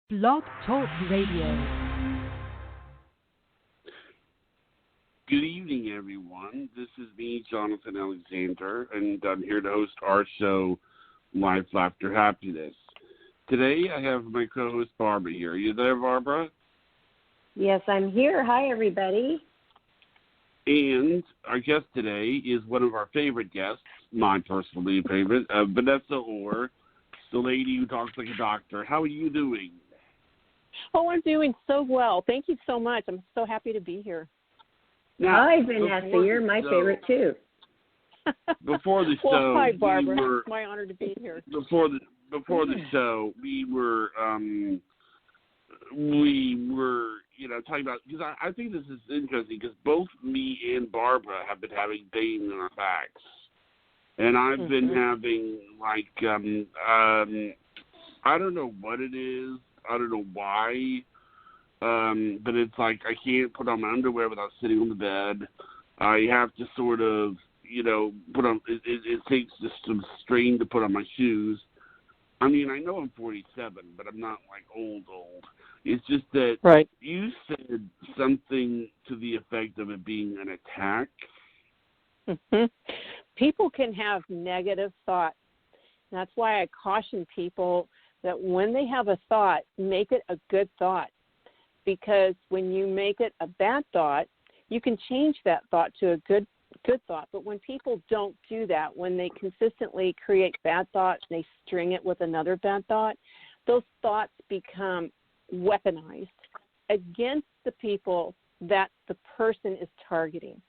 Blog Talk Radio. Good evening, everyone. This is me, Jonathan Alexander, and I'm here to host our show, Life, Laughter, Happiness. Today, I have my co-host, Barbara, here. Are you there, Barbara? Yes, I'm here. Hi, everybody. And our guest today is one of our favorite guests, my personally favorite, Vanessa Orr, the lady who talks like a doctor. How are you doing? Oh, I'm doing so well. Thank you so much. I'm so happy to be here. Now, hi, Vanessa. You're my favorite, too. Before the show, hi, Barbara. It's my honor to be here. Before the show, we were talking about, because I think this is interesting, because both me and Barbara have been having pain in our backs. And I've been having, I don't know what it is. I don't know why. But it's like I can't put on my underwear without sitting on the bed. I have to sort of, put on, it takes just some strain to put on my shoes. I mean, I know I'm 47, but I'm not like old. It's just that You said something to the effect of it being an attack. People can have negative thoughts. That's why I caution people that when they have a thought, make it a good thought. Because when you make it a bad thought, you can change that thought to a good thought. But when people don't do that, when they consistently create bad thoughts and they string it with another bad thought, those thoughts become weaponized against the people that the person is targeting.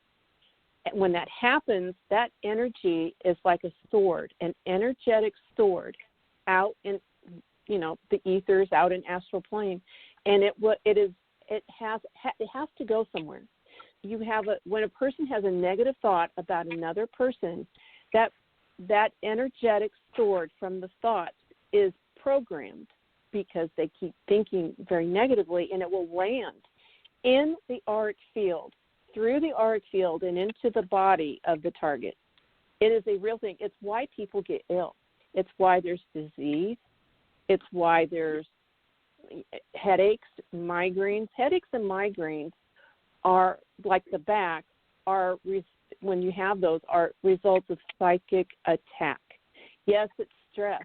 And when that happens, that energy is like a sword, an energetic sword out in, the ethers, out in astral plane. And it has to go somewhere. When a person has a negative thought about another person, that energetic sword from the thought is programmed because they keep thinking very negatively, and it will land in the auric field, through the auric field and into the body of the target. It is a real thing. It's why people get ill. It's why there's disease. It's why there's headaches, migraines. Headaches and migraines are, like the back, when you have those, are results of psychic attack. Yes, it's stress,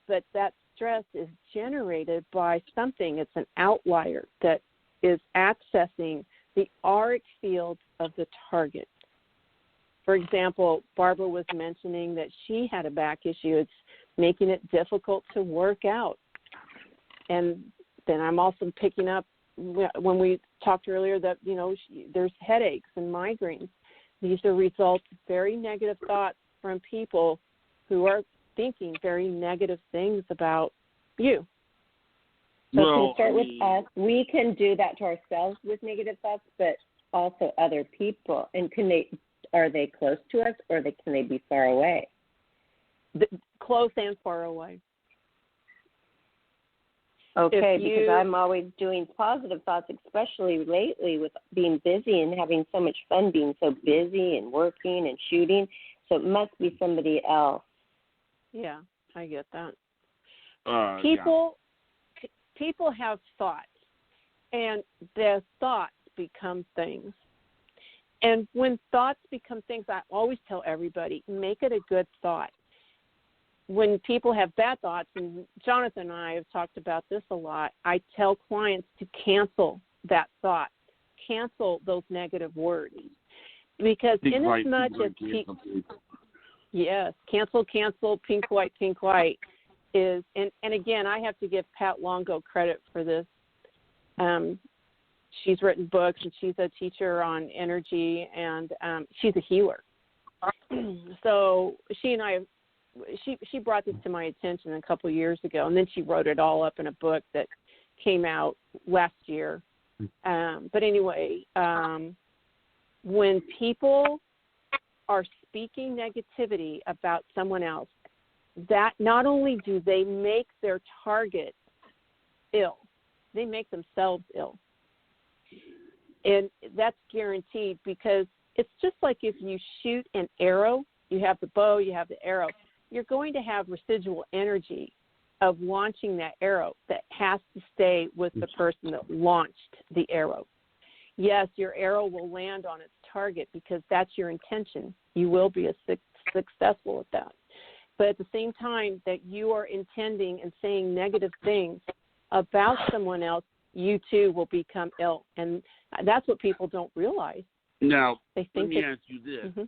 but that stress is generated by something. It's an outlier that is accessing the auric field of the target. For example, Barbara was mentioning that she had a back issue. It's making it difficult to work out. And then I'm also picking up, when we talked earlier, that, there's headaches and migraines. These are results of very negative thoughts from people who are thinking very negative things about you. So to start with us, we can do that to ourselves with negative thoughts, but also other people. And are they close to us, or can they be far away? Close and far away. Okay, because I'm always doing positive thoughts, especially lately with being busy and having so much fun being so busy and working and shooting. So it must be somebody else. Yeah, I get that. People have thoughts, and their thoughts become things. And when thoughts become things, I always tell everybody, make it a good thought. When people have bad thoughts, and Jonathan and I have talked about this a lot, I tell clients to cancel that thought, cancel those negative words. Because inasmuch as yes, cancel, pink, white, is, and again, I have to give Pat Longo credit for this. She's written books, and she's a teacher on energy, and she's a healer. So she and I, she brought this to my attention a couple of years ago, and then she wrote it all up in a book that came out last year. But anyway, when people are speaking negativity about someone else, that not only do they make their target ill, they make themselves ill. And that's guaranteed, because it's just like if you shoot an arrow, you have the bow, you have the arrow, you're going to have residual energy of launching that arrow that has to stay with the person that launched the arrow. Yes, your arrow will land on its target because that's your intention. You will be successful at that. But at the same time that you are intending and saying negative things about someone else, you too will become ill. And that's what people don't realize. Now, they let think me ask you this. Mm-hmm.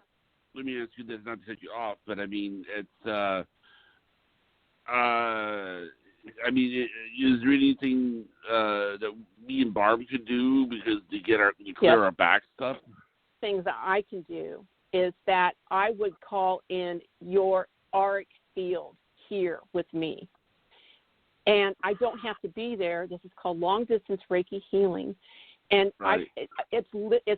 Let me ask you this, not to set you off, but I mean, it's, is there anything that me and Barb could do because to clear our back stuff? Things that I can do is that I would call in your auric field here with me. And I don't have to be there. This is called long-distance Reiki healing. And right. It's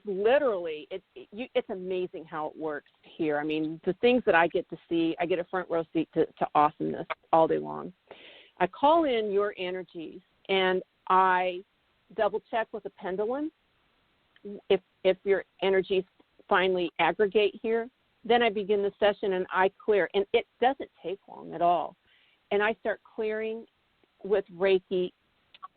literally, it's amazing how it works here. I mean, the things that I get to see, I get a front row seat to awesomeness all day long. I call in your energies, and I double-check with a pendulum. If your energies finally aggregate here, then I begin the session and I clear. And it doesn't take long at all. And I start clearing with Reiki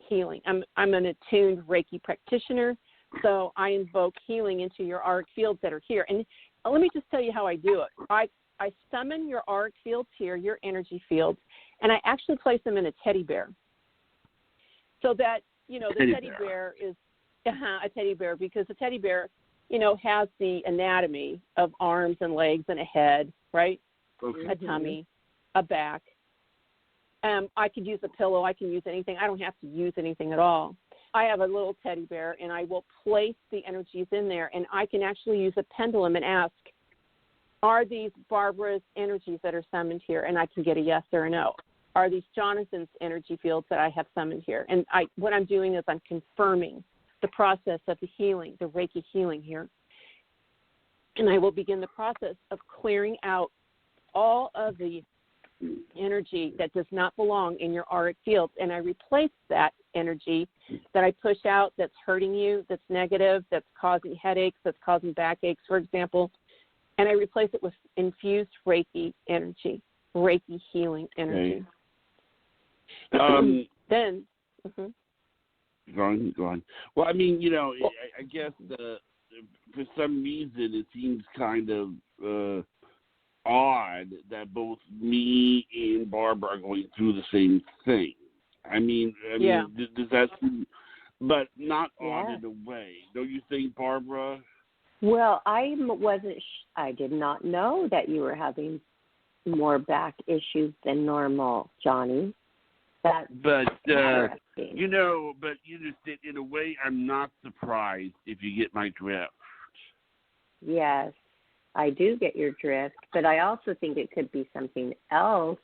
healing. I'm an attuned Reiki practitioner, so I invoke healing into your auric fields that are here. And let me just tell you how I do it. I summon your auric fields here, your energy fields, and I actually place them in a teddy bear. So that, the teddy bear is a teddy bear, because the teddy bear, has the anatomy of arms and legs and a head, right? Okay. A tummy, a back. I could use a pillow. I can use anything. I don't have to use anything at all. I have a little teddy bear, and I will place the energies in there, and I can actually use a pendulum and ask, are these Barbara's energies that are summoned here? And I can get a yes or a no. Are these Jonathan's energy fields that I have summoned here? And what I'm doing is I'm confirming the process of the healing, the Reiki healing here. And I will begin the process of clearing out all of the energy that does not belong in your auric field, and I replace that energy that I push out that's hurting you, that's negative, that's causing headaches, that's causing backaches, for example, and I replace it with infused Reiki energy, Reiki healing energy. Okay. Then, Go on. Well, I mean, I guess for some reason it seems kind of odd that both me and Barbara are going through the same thing. I mean, does that seem, but not odd in a way. Don't you think, Barbara? Well, I did not know that you were having more back issues than normal, Johnny. But in a way, I'm not surprised if you get my drift. Yes, I do get your drift, but I also think it could be something else,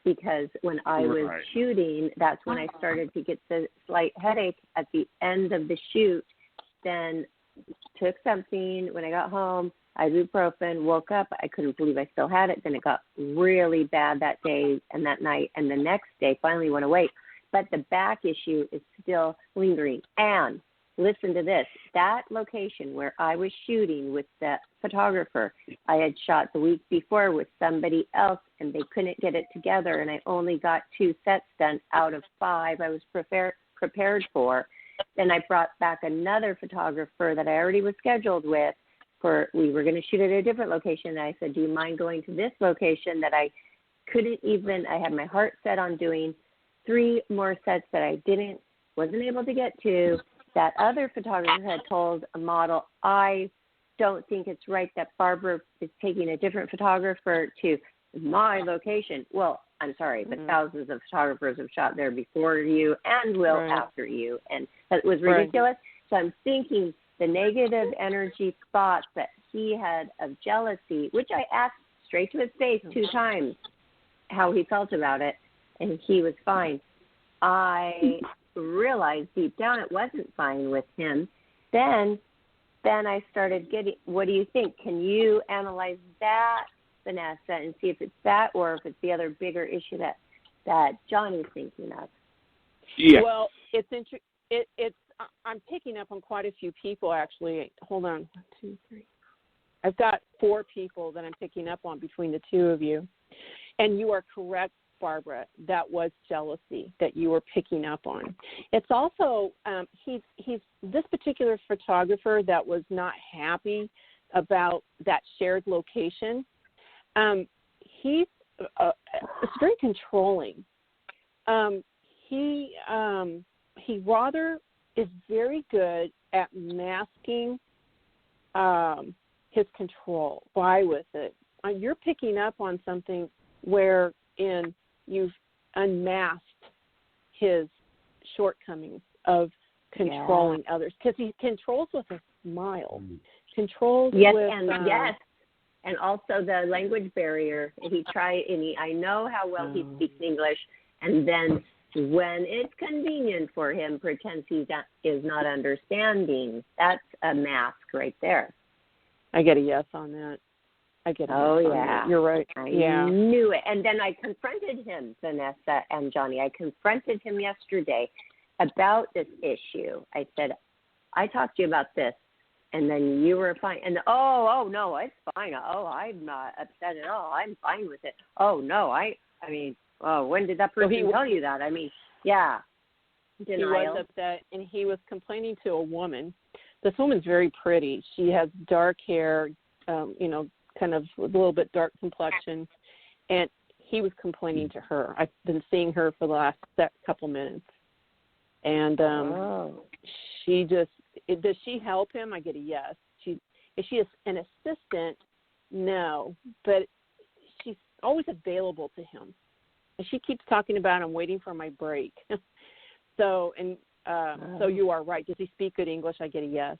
because when I was shooting, that's when I started to get the slight headache at the end of the shoot. Then took something. When I got home, ibuprofen, woke up. I couldn't believe I still had it. Then it got really bad that day and that night, and the next day finally went away. But the back issue is still lingering. And listen to this. That location where I was shooting with the photographer, I had shot the week before with somebody else, and they couldn't get it together, and I only got 2 sets done out of 5 I was prepared for. Then I brought back another photographer that I already was scheduled with. We were going to shoot at a different location, and I said, do you mind going to this location that I had my heart set on doing 3 more sets that I wasn't able to get to. That other photographer had told a model, I don't think it's right that Barbara is taking a different photographer to my location. Well, I'm sorry, but thousands of photographers have shot there before you and will after you, and that was ridiculous. So I'm thinking the negative energy thoughts that he had of jealousy, which I asked straight to his face 2 times how he felt about it, and he was fine. I realized deep down it wasn't fine with him. Then I started getting, what do you think? Can you analyze that, Vanessa, and see if it's that or if it's the other bigger issue that Johnny's thinking of? Yeah. Well, I'm picking up on quite a few people, actually. Hold on. 1, 2, 3. I've got 4 people that I'm picking up on between the 2 of you. And you are correct Barbara, that was jealousy that you were picking up on. It's also he's this particular photographer that was not happy about that shared location. He's very controlling. He rather is very good at masking his control. Why with it? You're picking up on something wherein you've unmasked his shortcomings of controlling others, because he controls with a smile. Controls with and also the language barrier. I know how well he speaks English, and then when it's convenient for him, pretends he is not understanding. That's a mask right there. I get a yes on that. I get a yes on that. You're right. I knew it. And then I confronted him, Vanessa and Johnny. I confronted him yesterday about this issue. I said, I talked to you about this, and then you were fine. And no, it's fine. I'm not upset at all. I'm fine with it. No, when did that person tell you that? Denial. He was upset, and he was complaining to a woman. This woman's very pretty. She has dark hair, kind of a little bit dark complexion, and he was complaining to her. I've been seeing her for the last couple minutes, and she just does she help him? I get a yes. Is she an assistant? No, but she's always available to him, and she keeps talking about I'm waiting for my break. So you are right. Does he speak good English? I get a yes.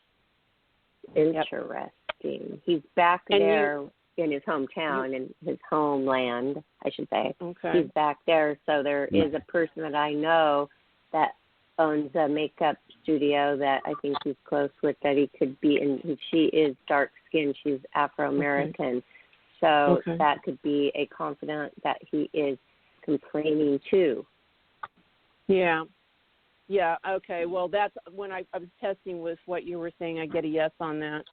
Interesting. Yep. He's back there in his hometown, in his homeland, I should say. Okay. He's back there. So there is a person that I know that owns a makeup studio that I think he's close with, that he could be, and she is dark-skinned. She's Afro-American. So that could be a confidant that he is complaining to. Yeah. Yeah, okay. Well, that's when I was testing with what you were saying. I get a yes on that.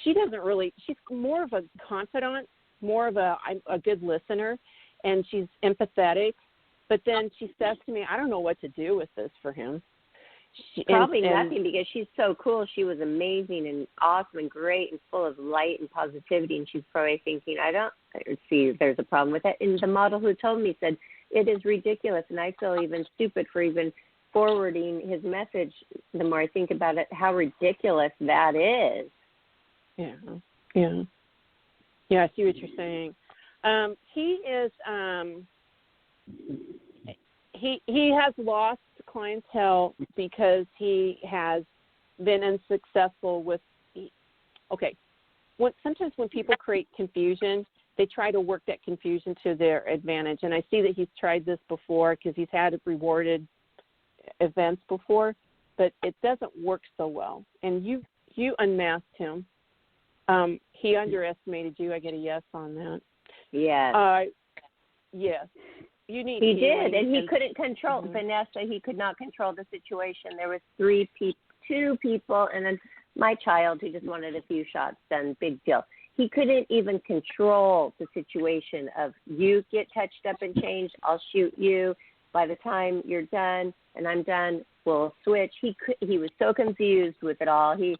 She doesn't really, she's more of a confidant, more of a good listener, and she's empathetic. But then she says to me, I don't know what to do with this for him. Probably nothing, because she's so cool. She was amazing and awesome and great and full of light and positivity, and she's probably thinking, I don't see if there's a problem with it. And the model who told me said, it is ridiculous, and I feel even stupid for even forwarding his message. The more I think about it, how ridiculous that is. Yeah. I see what you're saying. He is he has lost clientele because he has been unsuccessful with. Sometimes when people create confusion, they try to work that confusion to their advantage. And I see that he's tried this before because he's had rewarded events before, but it doesn't work so well. And you unmasked him. He underestimated you. I get a yes on that. Yes. Yes. He did, and he couldn't control, Vanessa, he could not control the situation. There was two people, and then my child who just wanted a few shots done, big deal. He couldn't even control the situation of, you get touched up and changed, I'll shoot you. By the time you're done and I'm done, we'll switch. He was so confused with it all. He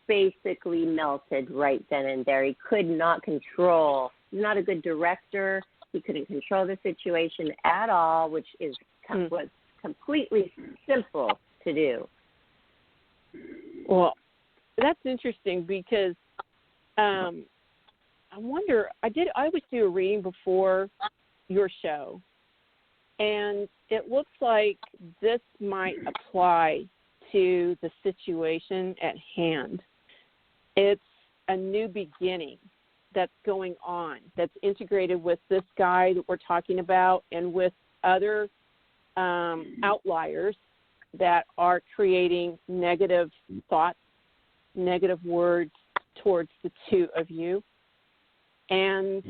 basically melted right then and there. He could not control. He's not a good director. He couldn't control the situation at all, which was completely simple to do. Well, that's interesting because I wonder, I always do a reading before your show, and it looks like this might apply to the situation at hand. It's a new beginning that's going on, that's integrated with this guy that we're talking about and with other outliers that are creating negative thoughts, negative words towards the two of you. And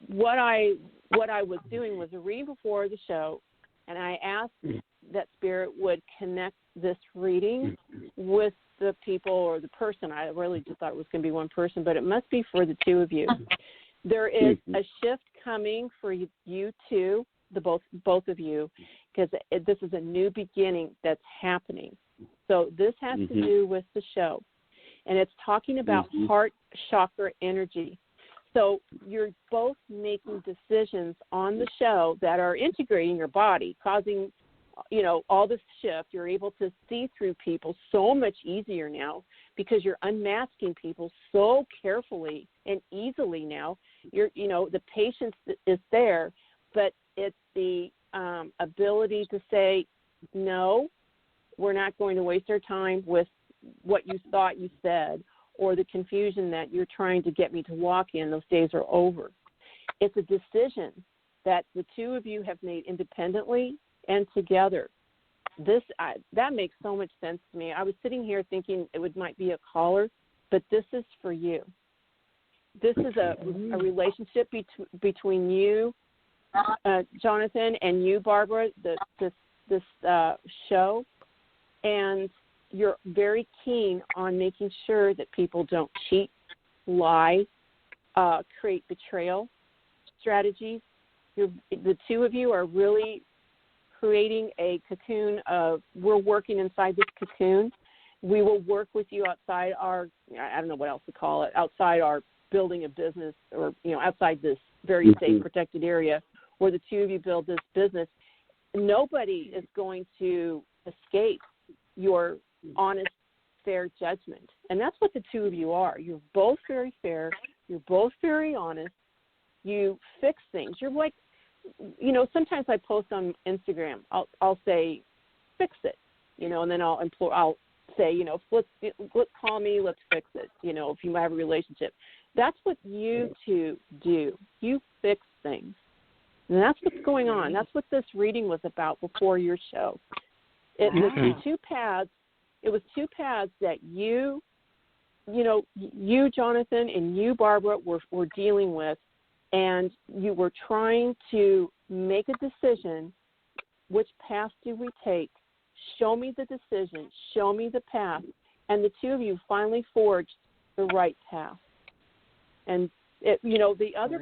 what I was doing was a reading before the show, and I asked that Spirit would connect this reading with the people or the person. I really just thought it was going to be one person, but it must be for the two of you. There is a shift coming for you two, both of you, because this is a new beginning that's happening. So this has to do with the show, and it's talking about heart chakra energy. So you're both making decisions on the show that are integrating your body, causing, all this shift. You're able to see through people so much easier now because you're unmasking people so carefully and easily now. The patience is there, but it's the ability to say, no, we're not going to waste our time with what you thought you said, or the confusion that you're trying to get me to walk in. Those days are over. It's a decision that the two of you have made independently and together. That makes so much sense to me. I was sitting here thinking it might be a caller, but this is for you. This is a relationship between you, Jonathan, and you, Barbara, this show, and you're very keen on making sure that people don't cheat, lie, create betrayal strategies. The two of you are really creating a cocoon of, we're working inside this cocoon. We will work with you outside our, I don't know what else to call it, outside our building a business, or, outside this very safe, protected area where the two of you build this business. Nobody is going to escape your honest, fair judgment. And that's what the two of you are. You're both very fair. You're both very honest. You fix things. You're like, sometimes I post on Instagram. I'll say, fix it, and then I'll say, let's call me, let's fix it, if you have a relationship. That's what you two do. You fix things. And that's what's going on. That's what this reading was about before your show. It was two paths. It was two paths that you Jonathan, and you, Barbara, were dealing with, and you were trying to make a decision. Which path do we take? Show me the decision. Show me the path. And the two of you finally forged the right path. And the other,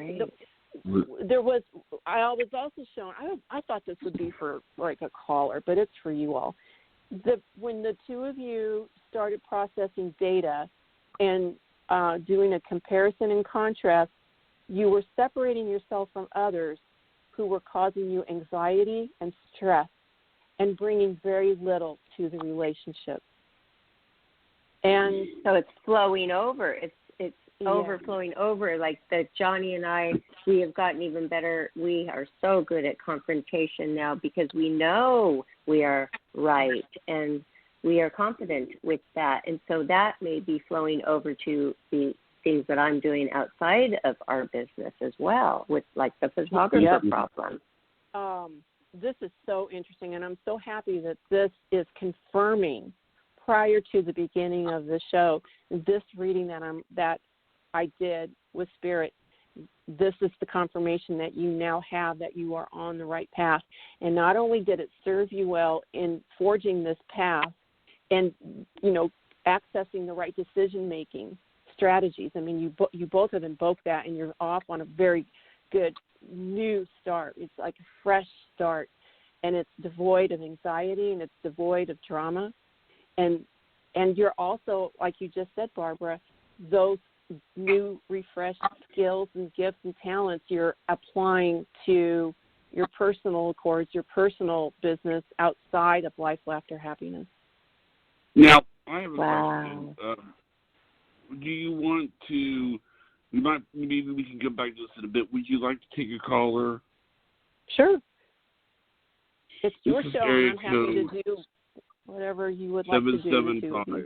there was, I was also shown. I thought this would be for like a caller, but it's for you all. When the two of you started processing data and doing a comparison and contrast, you were separating yourself from others who were causing you anxiety and stress and bringing very little to the relationship. And so it's flowing over. It's overflowing over. Like Johnny and I, we have gotten even better. We are so good at confrontation now because we know we are right and we are confident with that. And so that may be flowing over to the things that I'm doing outside of our business as well, with like the photographer problem. This is so interesting, and I'm so happy that this is confirming prior to the beginning of the show, this reading that I did with Spirit. This is the confirmation that you now have that you are on the right path. And not only did it serve you well in forging this path and, accessing the right decision-making strategies. I mean, you both have invoked that, and you're off on a very good new start. It's like a fresh start, and it's devoid of anxiety, and it's devoid of drama. And you're also, like you just said, Barbara, those new refreshed skills and gifts and talents you're applying to your personal accords, your personal business outside of life, laughter, happiness. Now, I have a question. Do you want to, maybe we can come back to this in a bit. Would you like to take a caller? Sure. It's your show, and I'm happy to do whatever you would like to do. 775.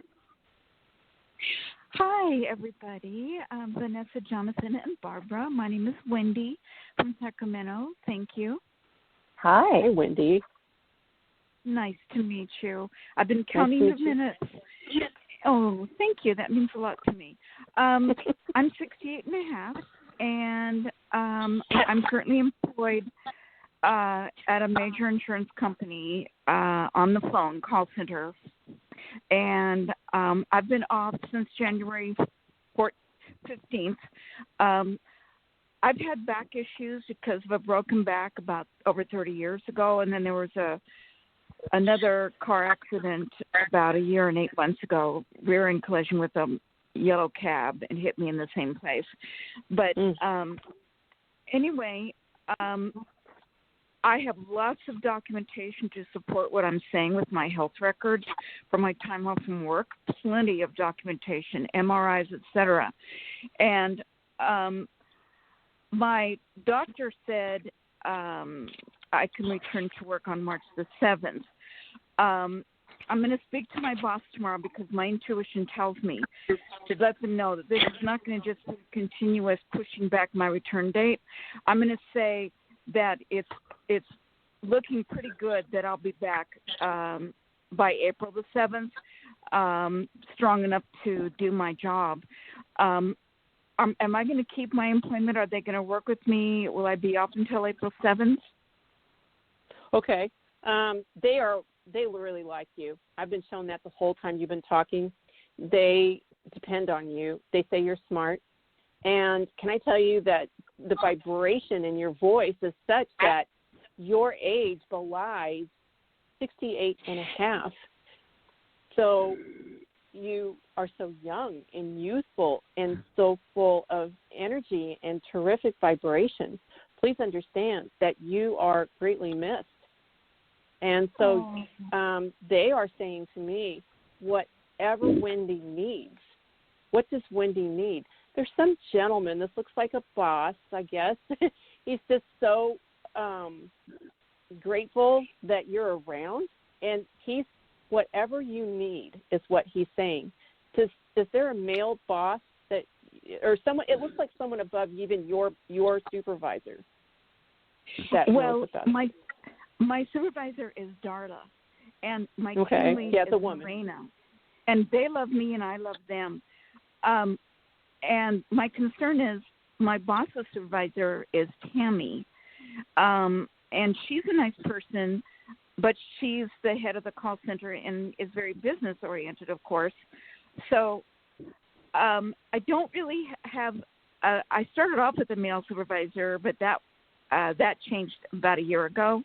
Hi, everybody. Vanessa, Jonathan, and Barbara. My name is Wendy from Sacramento. Thank you. Hi, Wendy. Nice to meet you. I've been counting the minutes. Oh, thank you. That means a lot to me. I'm 68 and a half, and I'm currently employed at a major insurance company on the phone, call center. And I've been off since January 15th. I've had back issues because of a broken back about over 30 years ago, and then there was another car accident about a year and 8 months ago, rear-end collision with a yellow cab, and hit me in the same place. But anyway, I have lots of documentation to support what I'm saying with my health records for my time off from work, plenty of documentation, MRIs, etc. And my doctor said I can return to work on March the 7th. I'm going to speak to my boss tomorrow because my intuition tells me to let them know that this is not going to just be continuous pushing back my return date. I'm going to say that it's looking pretty good that I'll be back by April the 7th, strong enough to do my job. Am I going to keep my employment? Are they going to work with me? Will I be off until April 7th? Okay. They really like you. I've been shown that the whole time you've been talking. They depend on you. They say you're smart. And can I tell you that the vibration in your voice is such that your age belies 68 and a half. So you are so young and youthful and so full of energy and terrific vibration. Please understand that you are greatly missed. And so they are saying to me, whatever Wendy needs. What does Wendy need? There's some gentleman, this looks like a boss, I guess. He's just so grateful that you're around. And he's, whatever you need is what he's saying. Is there a male boss that, or someone, it looks like someone above even your supervisor? That knows about my supervisor is Darla, and my team lead is Marina, and they love me and I love them. And my concern is my boss's supervisor is Tammy, and she's a nice person, but she's the head of the call center and is very business oriented, of course. So I don't really have. I started off with a male supervisor, but that changed about a year ago.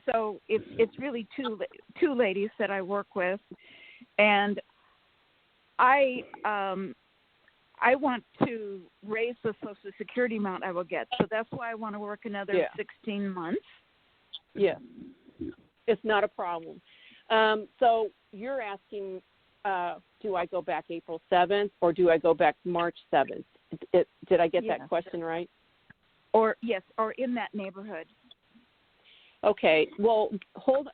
So it's really two ladies that I work with, and I want to raise the Social Security amount I will get. So that's why I want to work another 16 months. Yes, it's not a problem. So you're asking, do I go back April 7th or do I go back March 7th? Did I get that question right? Or in that neighborhood. Okay, well,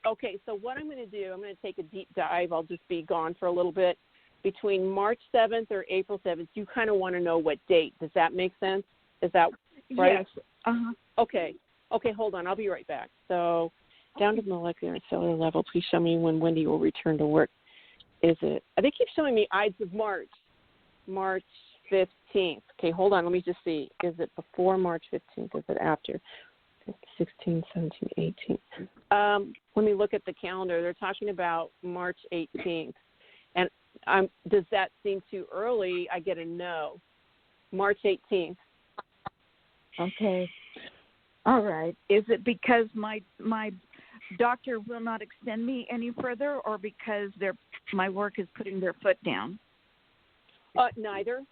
okay, so what I'm going to do, I'm going to take a deep dive. I'll just be gone for a little bit. Between March 7th or April 7th, you kind of want to know what date. Does that make sense? Is that right? Yes. Uh-huh. Okay, hold on. I'll be right back. So down to the molecular and cellular level, please show me when Wendy will return to work. They keep showing me Ides of March 15th. Okay, hold on. Let me just see. Is it before March 15th? Is it after? 16, 17, 18. Let me look at the calendar. They're talking about March 18th. And does that seem too early? I get a no. March 18th. Okay. All right. Is it because my doctor will not extend me any further, or because my work is putting their foot down? Neither.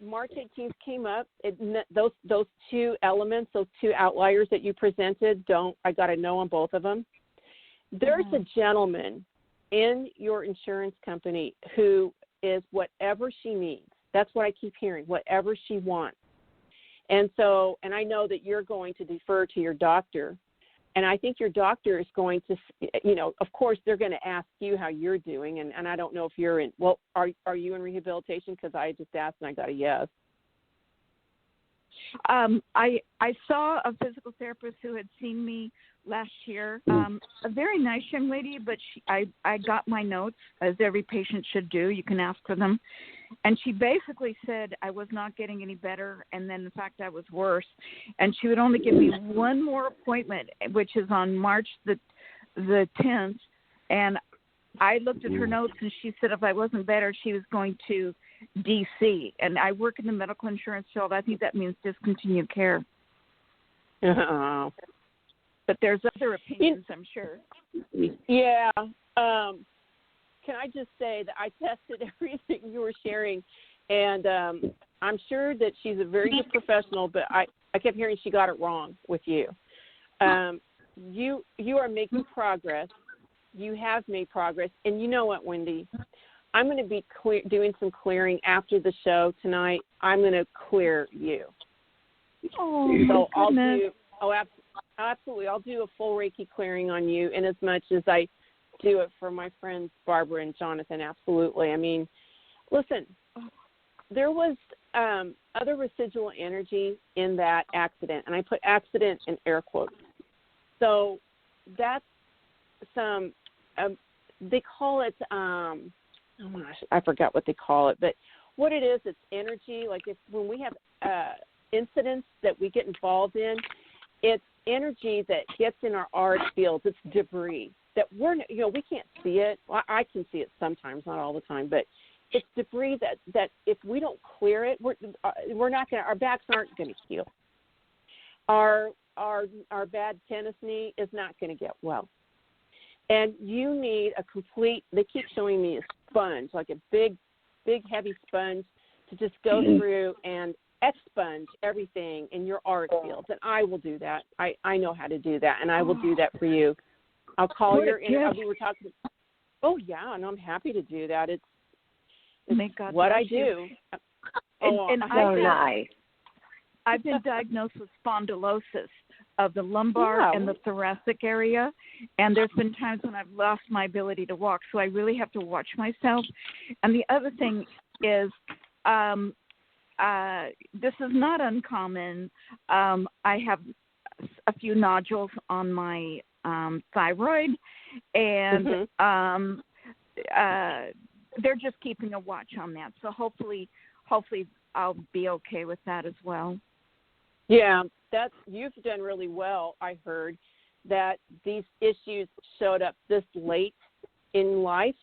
March 18th came up. Those two elements, those two outliers that you presented, I got a no on both of them. There's a gentleman in your insurance company who is whatever she needs. That's what I keep hearing, whatever she wants. And I know that you're going to defer to your doctor. And I think your doctor is going to, of course, they're going to ask you how you're doing. And I don't know if you're are you in rehabilitation? Because I just asked and I got a yes. I saw a physical therapist who had seen me last year, a very nice young lady, but I got my notes, as every patient should do. You can ask for them. And she basically said I was not getting any better, and then, in fact, I was worse. And she would only give me one more appointment, which is on March the 10th. And I looked at her notes, and she said if I wasn't better, she was going to DC. And I work in the medical insurance field. I think that means discontinued care. Uh-oh. But there's other opinions, I'm sure. Yeah. Can I just say that I tested everything you were sharing, and I'm sure that she's a very good professional, but I kept hearing she got it wrong with you. You are making progress. You have made progress. And you know what, Wendy? I'm going to be doing some clearing after the show tonight. I'm going to clear you. Oh, so goodness. Absolutely. I'll do a full Reiki clearing on you in as much as I do it for my friends Barbara and Jonathan. Absolutely. I mean, listen, there was other residual energy in that accident, and I put accident in air quotes. So that's some, they call it, oh gosh, I forgot what they call it, but what it is, it's energy. Like when we have incidents that we get involved in, it's energy that gets in our auric fields. It's debris that we can't see it. Well, I can see it sometimes, not all the time, but it's debris that if we don't clear it, we're not going to, our backs aren't going to heal. Our bad tennis knee is not going to get well. And you need a complete, they keep showing me a sponge, like a big, heavy sponge to just go through and expunge everything in your auric fields. And I will do that. I know how to do that, and I will do that for you. I'll call we were talking. Oh, yeah, and I'm happy to do that. It's what I do. And I've been diagnosed with spondylosis of the lumbar and the thoracic area, and there's been times when I've lost my ability to walk, so I really have to watch myself. And the other thing is, this is not uncommon. I have a few nodules on my thyroid, and they're just keeping a watch on that. So hopefully I'll be okay with that as well. Yeah, you've done really well. I heard that these issues showed up this late in life,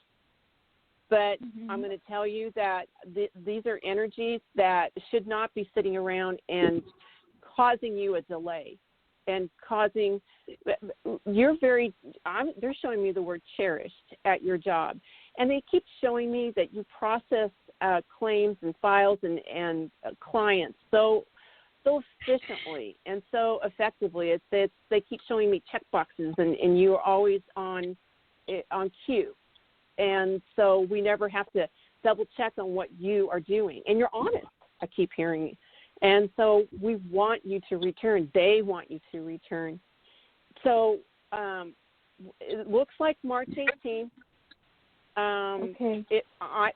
but I'm going to tell you that these are energies that should not be sitting around and causing you a delay and causing they're showing me the word cherished at your job, and they keep showing me that you process claims and files and clients so efficiently and so effectively. They keep showing me check boxes, and you are always on cue. And so we never have to double check on what you are doing. And you're honest, I keep hearing. And so we want you to return. They want you to return. So it looks like March 18th. Okay.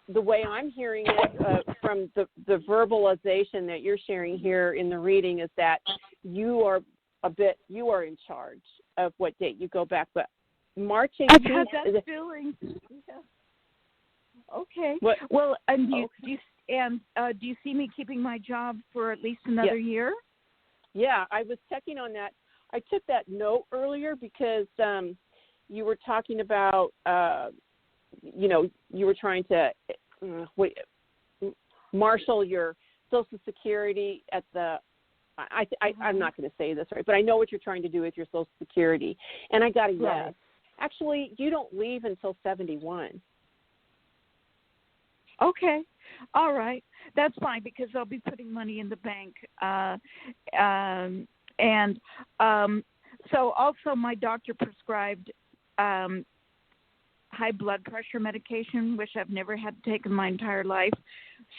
The way I'm hearing it from the verbalization that you're sharing here in the reading is that you are in charge of what date you go back. But March 18th. I've had that feeling. Yeah. Okay. What? Well, and do you see me keeping my job for at least another year? Yeah, I was checking on that. I took that note earlier because you were talking about, you were trying to marshal your Social Security at the. I'm not going to say this right, but I know what you're trying to do with your Social Security, and I got a yes. Right. Actually, you don't leave until 71. Okay. All right. That's fine because I'll be putting money in the bank. So also my doctor prescribed high blood pressure medication, which I've never had to take in my entire life.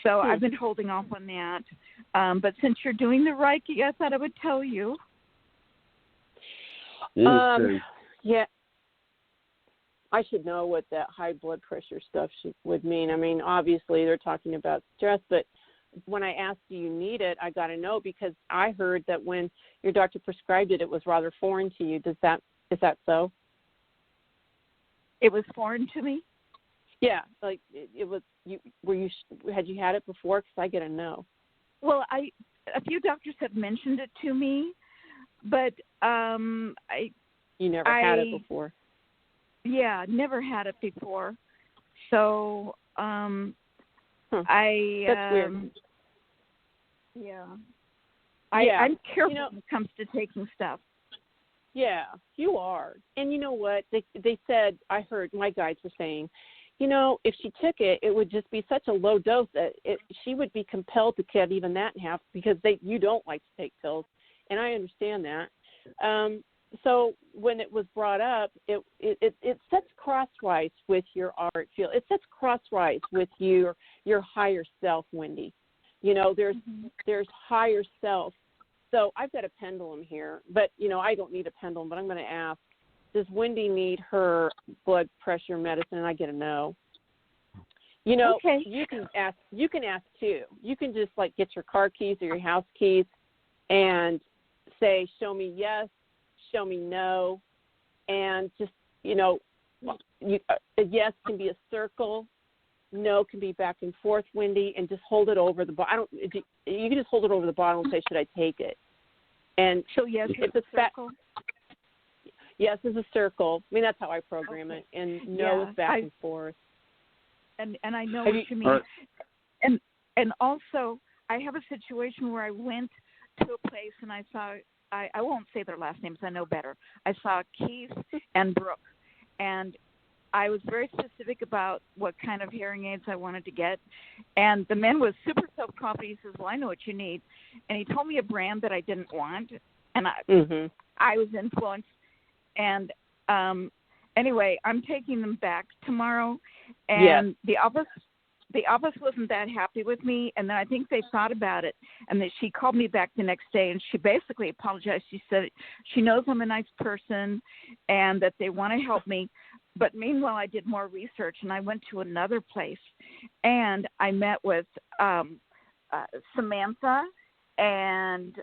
So I've been holding off on that. But since you're doing the Reiki, I thought I would tell you. Yeah. I should know what that high blood pressure stuff would mean. I mean, obviously they're talking about stress, but when I asked, do you need it, I got to know because I heard that when your doctor prescribed it, it was rather foreign to you. Is that so? It was foreign to me? Yeah, like it was. Had you had it before? Because I get a no. Well, a few doctors have mentioned it to me, but you never had it before. Yeah, never had it before. So That's weird. Yeah. Yeah. I'm careful when it comes to taking stuff. Yeah, you are. And you know what? They said, I heard my guides were saying, if she took it, it would just be such a low dose that she would be compelled to cut even that in half because you don't like to take pills. And I understand that. So when it was brought up, it sets crosswise with your art field. It sets crosswise with your higher self, Wendy. There's higher self. So I've got a pendulum here, but, I don't need a pendulum, but I'm going to ask, does Wendy need her blood pressure medicine? And I get a no. Okay. You can ask too. You can just get your car keys or your house keys and say, show me yes, show me no. And just, a yes can be a circle. No can be back and forth, Wendy, and just hold it over the bottom. You can just hold it over the bottom and say, should I take it? And so yes, if it's circle. Yes is a circle. I mean, that's how I program it. And no is back and forth. And I know what you mean. And also, I have a situation where I went to a place and I saw, I won't say their last names, I know better. I saw Keith and Brooke. And I was very specific about what kind of hearing aids I wanted to get. And the man was super self-confident. He says, well, I know what you need. And he told me a brand that I didn't want. And I was influenced. And anyway, I'm taking them back tomorrow. And the office wasn't that happy with me. And then I think they thought about it. And that she called me back the next day. And she basically apologized. She said she knows I'm a nice person and that they want to help me. But meanwhile, I did more research, and I went to another place, and I met with Samantha and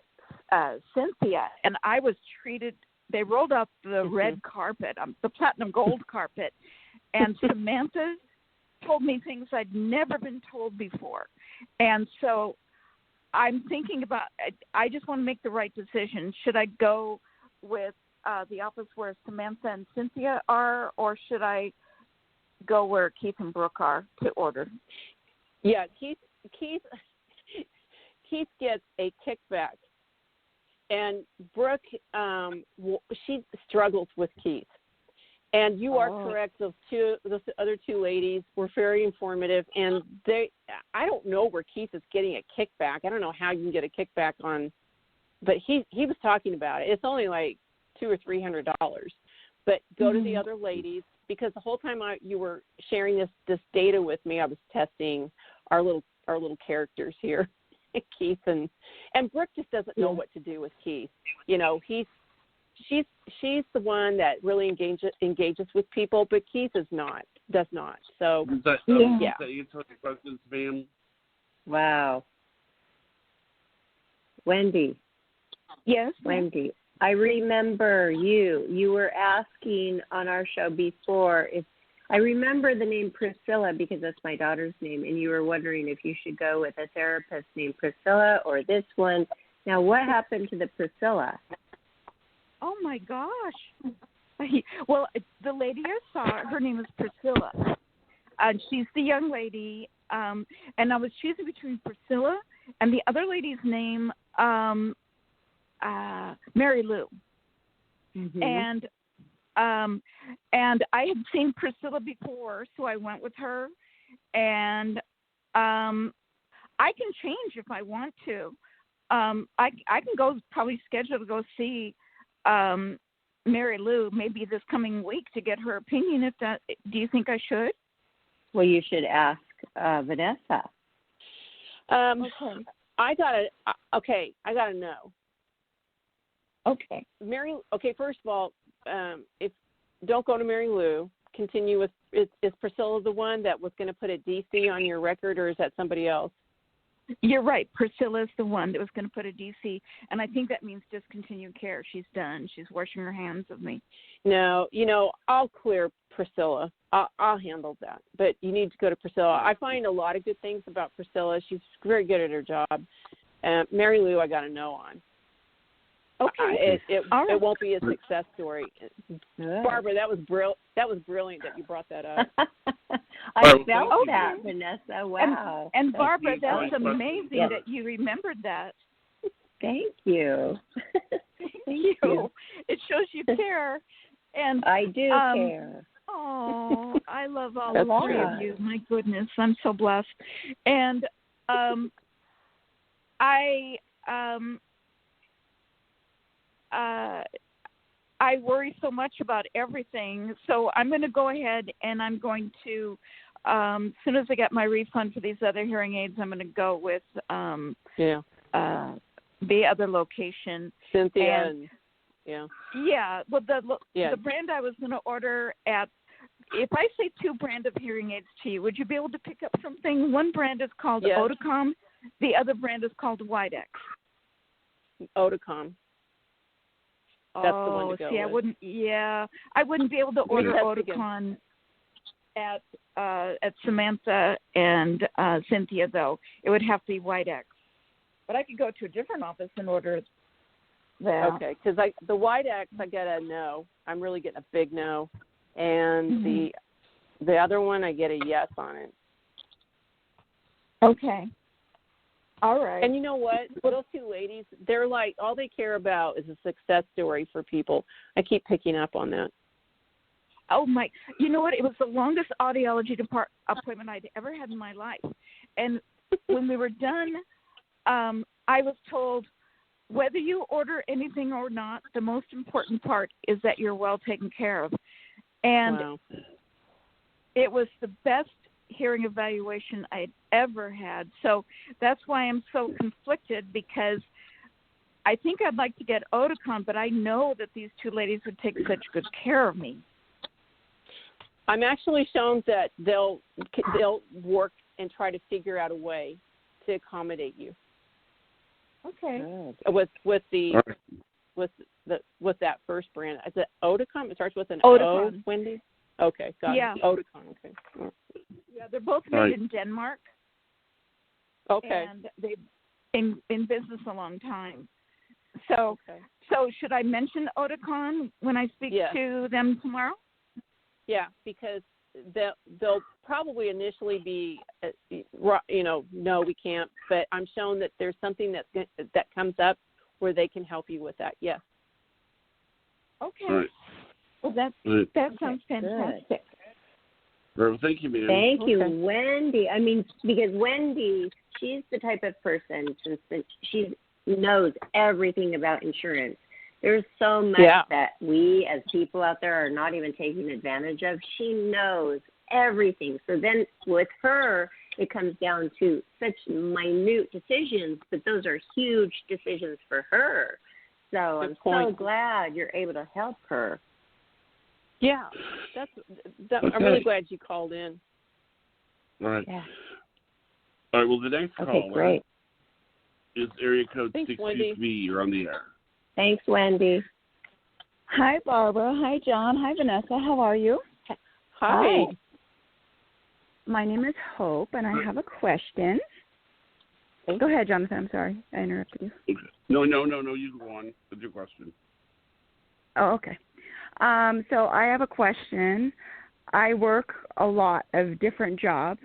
Cynthia, and I was treated – they rolled out the red carpet, the platinum gold carpet, and Samantha told me things I'd never been told before. And so I'm thinking about – I just want to make the right decision. Should I go with the office where Samantha and Cynthia are, or should I go where Keith and Brooke are to order? Yeah, Keith gets a kickback, and Brooke, she struggles with Keith. And you are correct. Those other two ladies were very informative, and I don't know where Keith is getting a kickback. I don't know how you can get a kickback on, but he was talking about it. It's only like $200 or $300, but go to the other ladies, because the whole time you were sharing this data with me, I was testing our little characters here, Keith and Brooke just doesn't know what to do with Keith. She's the one that really engages with people, but Keith does not. So Is that answer your questions, ma'am? Wow. Wendy. Yes. Wendy. I remember you were asking on our show before I remember the name Priscilla because that's my daughter's name, and you were wondering if you should go with a therapist named Priscilla or this one. Now, what happened to the Priscilla? Oh, my gosh. Well, the lady I saw, her name is Priscilla. She's the young lady, and I was choosing between Priscilla and the other lady's name, Mary Lou. Mm-hmm. And I had seen Priscilla before, so I went with her. And I can change if I want to. I can go probably schedule to go see Mary Lou maybe this coming week to get her opinion. Do you think I should? Well, you should ask Vanessa. Okay. I gotta know. Okay. First of all, if don't go to Mary Lou, continue with is Priscilla the one that was going to put a DC on your record, or is that somebody else? You're right. Priscilla's the one that was going to put a DC, and I think that means discontinued care. She's done. She's washing her hands of me. No, I'll clear Priscilla. I'll handle that. But you need to go to Priscilla. I find a lot of good things about Priscilla. She's very good at her job. Mary Lou, I got to know on. Okay. It won't be a success story. Barbara, that was brilliant that you brought that up. I felt that, Vanessa. Wow. And Barbara, that's amazing that you remembered that. Thank you. Thank you. It shows you care. And I do care. Oh, I love all three of you. My goodness, I'm so blessed. And I worry so much about everything. So I'm going to go ahead and I'm going to, as soon as I get my refund for these other hearing aids, I'm going to go with the other location. Cynthia. Yeah. Well, the brand I was going to order at, if I say two brand of hearing aids to you, would you be able to pick up something? One brand is called Oticom. The other brand is called Widex. Oticom. That's the one to go with. I wouldn't be able to order Oticon at Samantha and Cynthia, though. It would have to be Widex. But I could go to a different office and order that. Okay, because the Widex, I get a no. I'm really getting a big no. And the other one, I get a yes on it. Okay. All right. And you know what? Those two ladies, they're like, all they care about is a success story for people. I keep picking up on that. Oh, my. You know what? It was the longest audiology appointment I'd ever had in my life. And when we were done, I was told, whether you order anything or not, the most important part is that you're well taken care of. And it was the best hearing evaluation I'd ever had. So that's why I'm so conflicted, because I think I'd like to get Oticon, but I know that these two ladies would take such good care of me. I'm actually shown that they'll work and try to figure out a way to accommodate you. Okay. With that first brand. Is it Oticon? It starts with an Oticon. O, Wendy? Okay, got it. Oticon, okay. Yeah, they're both made in Denmark. Okay. And they've been in business a long time. So should I mention Oticon when I speak to them tomorrow? Yeah, because they'll probably initially be, no, we can't. But I'm shown that there's something that comes up where they can help you with that. Yes. Okay. Right. Well, that sounds fantastic. Well, thank you, man. Thank you, Wendy. I mean, because Wendy, she's the type of person, since she knows everything about insurance. There's so much that we as people out there are not even taking advantage of. She knows everything. So then with her, it comes down to such minute decisions, but those are huge decisions for her. So I'm so glad you're able to help her. Yeah, I'm really glad you called in. All right. Yeah. All right, well, the next caller is area code 623. You're on the air. Thanks, Wendy. Hi, Barbara. Hi, John. Hi, Vanessa. How are you? Hi. My name is Hope, and I have a question. Go ahead, Jonathan. I'm sorry. I interrupted you. Okay. No. You go on with your question. Oh, okay. So I have a question. I work a lot of different jobs,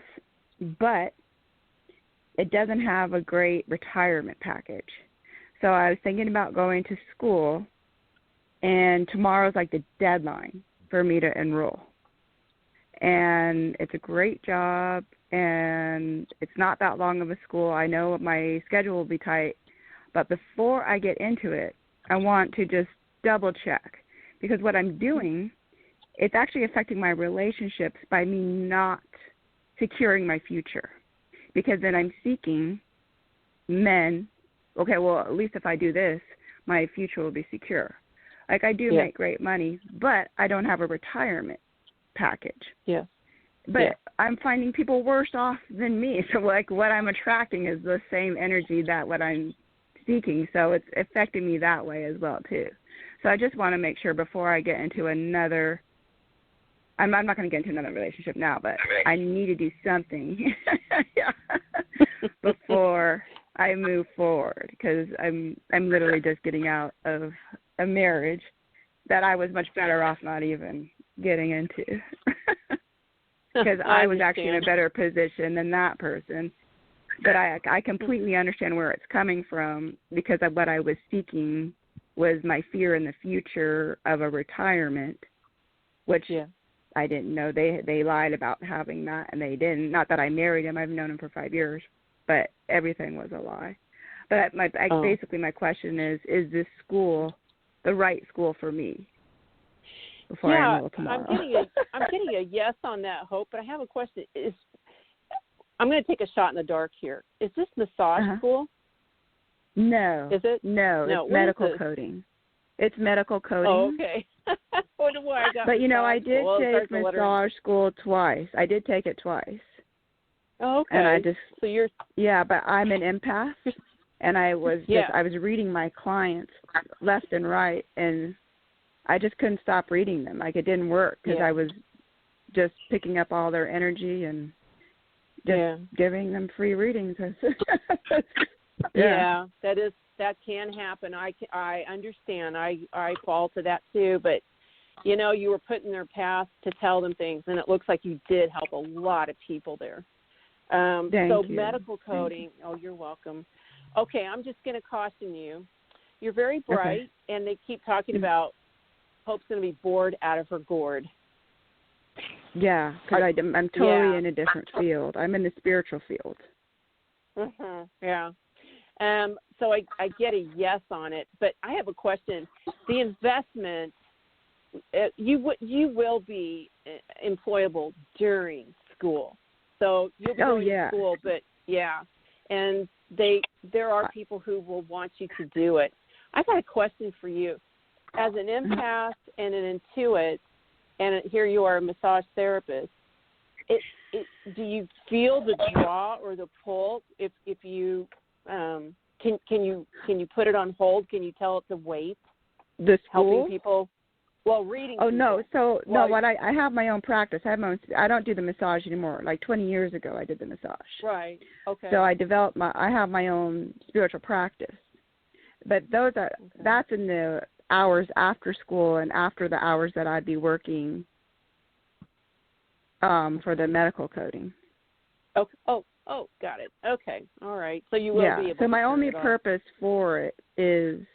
but it doesn't have a great retirement package. So I was thinking about going to school, and tomorrow's like the deadline for me to enroll. And it's a great job, and it's not that long of a school. I know my schedule will be tight, but before I get into it, I want to just double check, because what I'm doing, it's actually affecting my relationships by me not securing my future, because then I'm seeking men. Okay, well, at least if I do this, my future will be secure. Like, I do make great money, but I don't have a retirement package. Yeah. But I'm finding people worse off than me. So, like, what I'm attracting is the same energy that what I'm seeking. So it's affecting me that way as well, too. So I just want to make sure before I get into another, I'm not going to get into another relationship now, but I need to do something before I move forward because I'm literally just getting out of a marriage that I was much better off not even getting into because I was actually in a better position than that person. But I completely understand where it's coming from because of what I was seeking was my fear in the future of a retirement, which I didn't know. They lied about having that, and they didn't. Not that I married him. I've known him for 5 years, but everything was a lie. But basically my question is this school the right school for me? Before I enroll tomorrow. I'm getting a yes on that, Hope, but I have a question. I'm going to take a shot in the dark here. Is this massage school? No. Is it? No, it's medical coding. It's medical coding. Oh, okay. I wonder why I got But, I did take massage school twice. I did take it twice. Oh, okay. And I just, so you're... Yeah, but I'm an empath, and I was I was reading my clients left and right, and I just couldn't stop reading them. Like, it didn't work because I was just picking up all their energy and just giving them free readings. That can happen. I understand. I fall to that too, but you were put in their path to tell them things, and it looks like you did help a lot of people there. So you. Medical coding. Oh, you're welcome. Okay, I'm just going to caution you. You're very bright, and they keep talking about Hope's going to be bored out of her gourd. Yeah, because I'm totally in a different field. I'm in the spiritual field. Yeah. So I get a yes on it, but I have a question. The investment, you will be employable during school. So you'll be going to school, but and there are people who will want you to do it. I got a question for you. As an empath and an intuit, and here you are a massage therapist, do you feel the draw or the pull if you can you put it on hold? Can you tell it to wait? The school? Helping people? Well, reading. Oh, people. no. So, I have my own practice. I don't do the massage anymore. Like 20 years ago, I did the massage. Right. Okay. So I have my own spiritual practice. But that's in the hours after school and after the hours that I'd be working for the medical coding. Oh, got it. Okay. All right. So you will be able to. So my only purpose for it is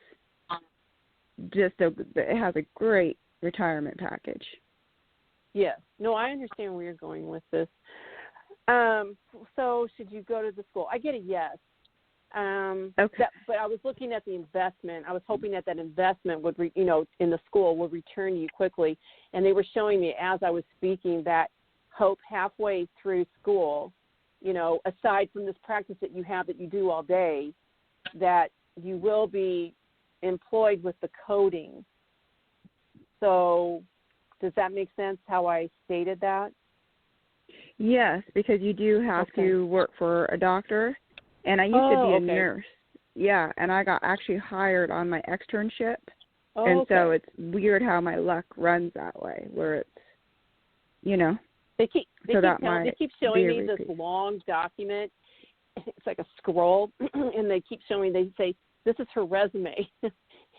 just it has a great retirement package. Yes. No, I understand where you're going with this. So should you go to the school? I get a yes. But I was looking at the investment. I was hoping that investment would, in the school would return to you quickly. And they were showing me as I was speaking that Hope halfway through school, aside from this practice that you have that you do all day, that you will be employed with the coding. So does that make sense how I stated that? Yes, because you do have to work for a doctor. And I used to be a nurse. Yeah, and I got actually hired on my externship. So it's weird how my luck runs that way, where it's, They keep showing me this long document. It's like a scroll, and they keep showing. They say this is her resume, and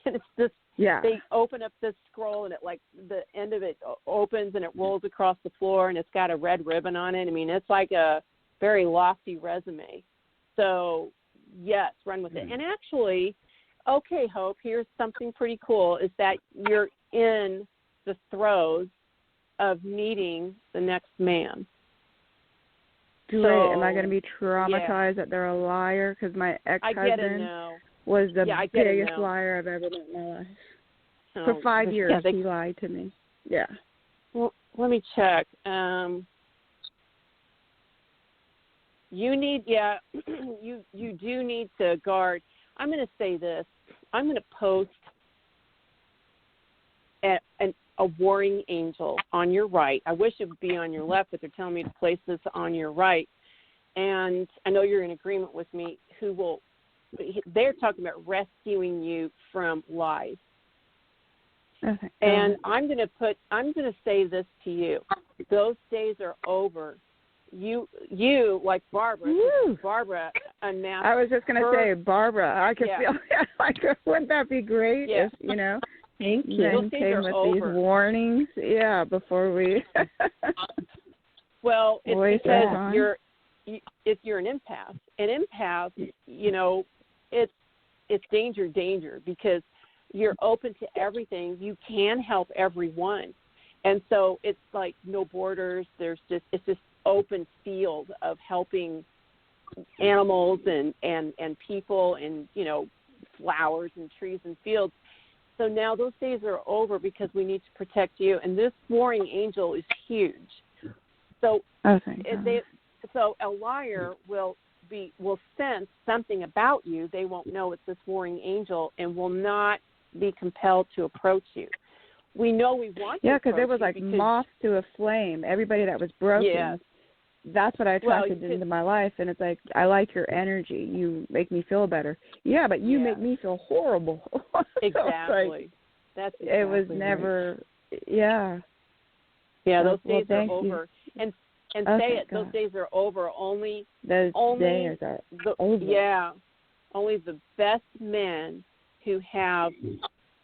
it's this. Yeah. They open up this scroll, and it the end of it opens, and it rolls across the floor, and it's got a red ribbon on it. I mean, it's like a very lofty resume. So yes, run with it. And actually, Hope, here's something pretty cool: is that you're in the throes of meeting the next man. Great. So, am I going to be traumatized that they're a liar? Because my ex-husband was the biggest liar I've ever met in my life. For 5 years, he lied to me. Yeah. Well, let me check. You need, you do need to guard. I'm going to say this. I'm going to post a warring angel on your right. I wish it would be on your left, but they're telling me to place this on your right. And I know you're in agreement with me. They're talking about rescuing you from lies. Okay. And I'm going to say this to you. Those days are over. You like Barbara. Barbara a mass. I was just going to say, Barbara, I could feel like, wouldn't that be great if, Thank you. men came with these warnings, before we. Well, it's because you're an empath. An empath, it's danger, because you're open to everything. You can help everyone. And so it's like no borders. It's this open field of helping animals and people and, flowers and trees and fields. So now those days are over because we need to protect you. And this warring angel is huge. So so a liar will sense something about you. They won't know it's this warring angel and will not be compelled to approach you. We know we want to. Yeah, because it was like moth to a flame. Everybody that was broken, that's what I attracted into my life. And it's like, I like your energy. You make me feel better. Yeah, but you make me feel horrible. Exactly. That's exactly it was never, Yeah, those days are over. And say it, those days are over. Only days are over. Yeah, only the best men who have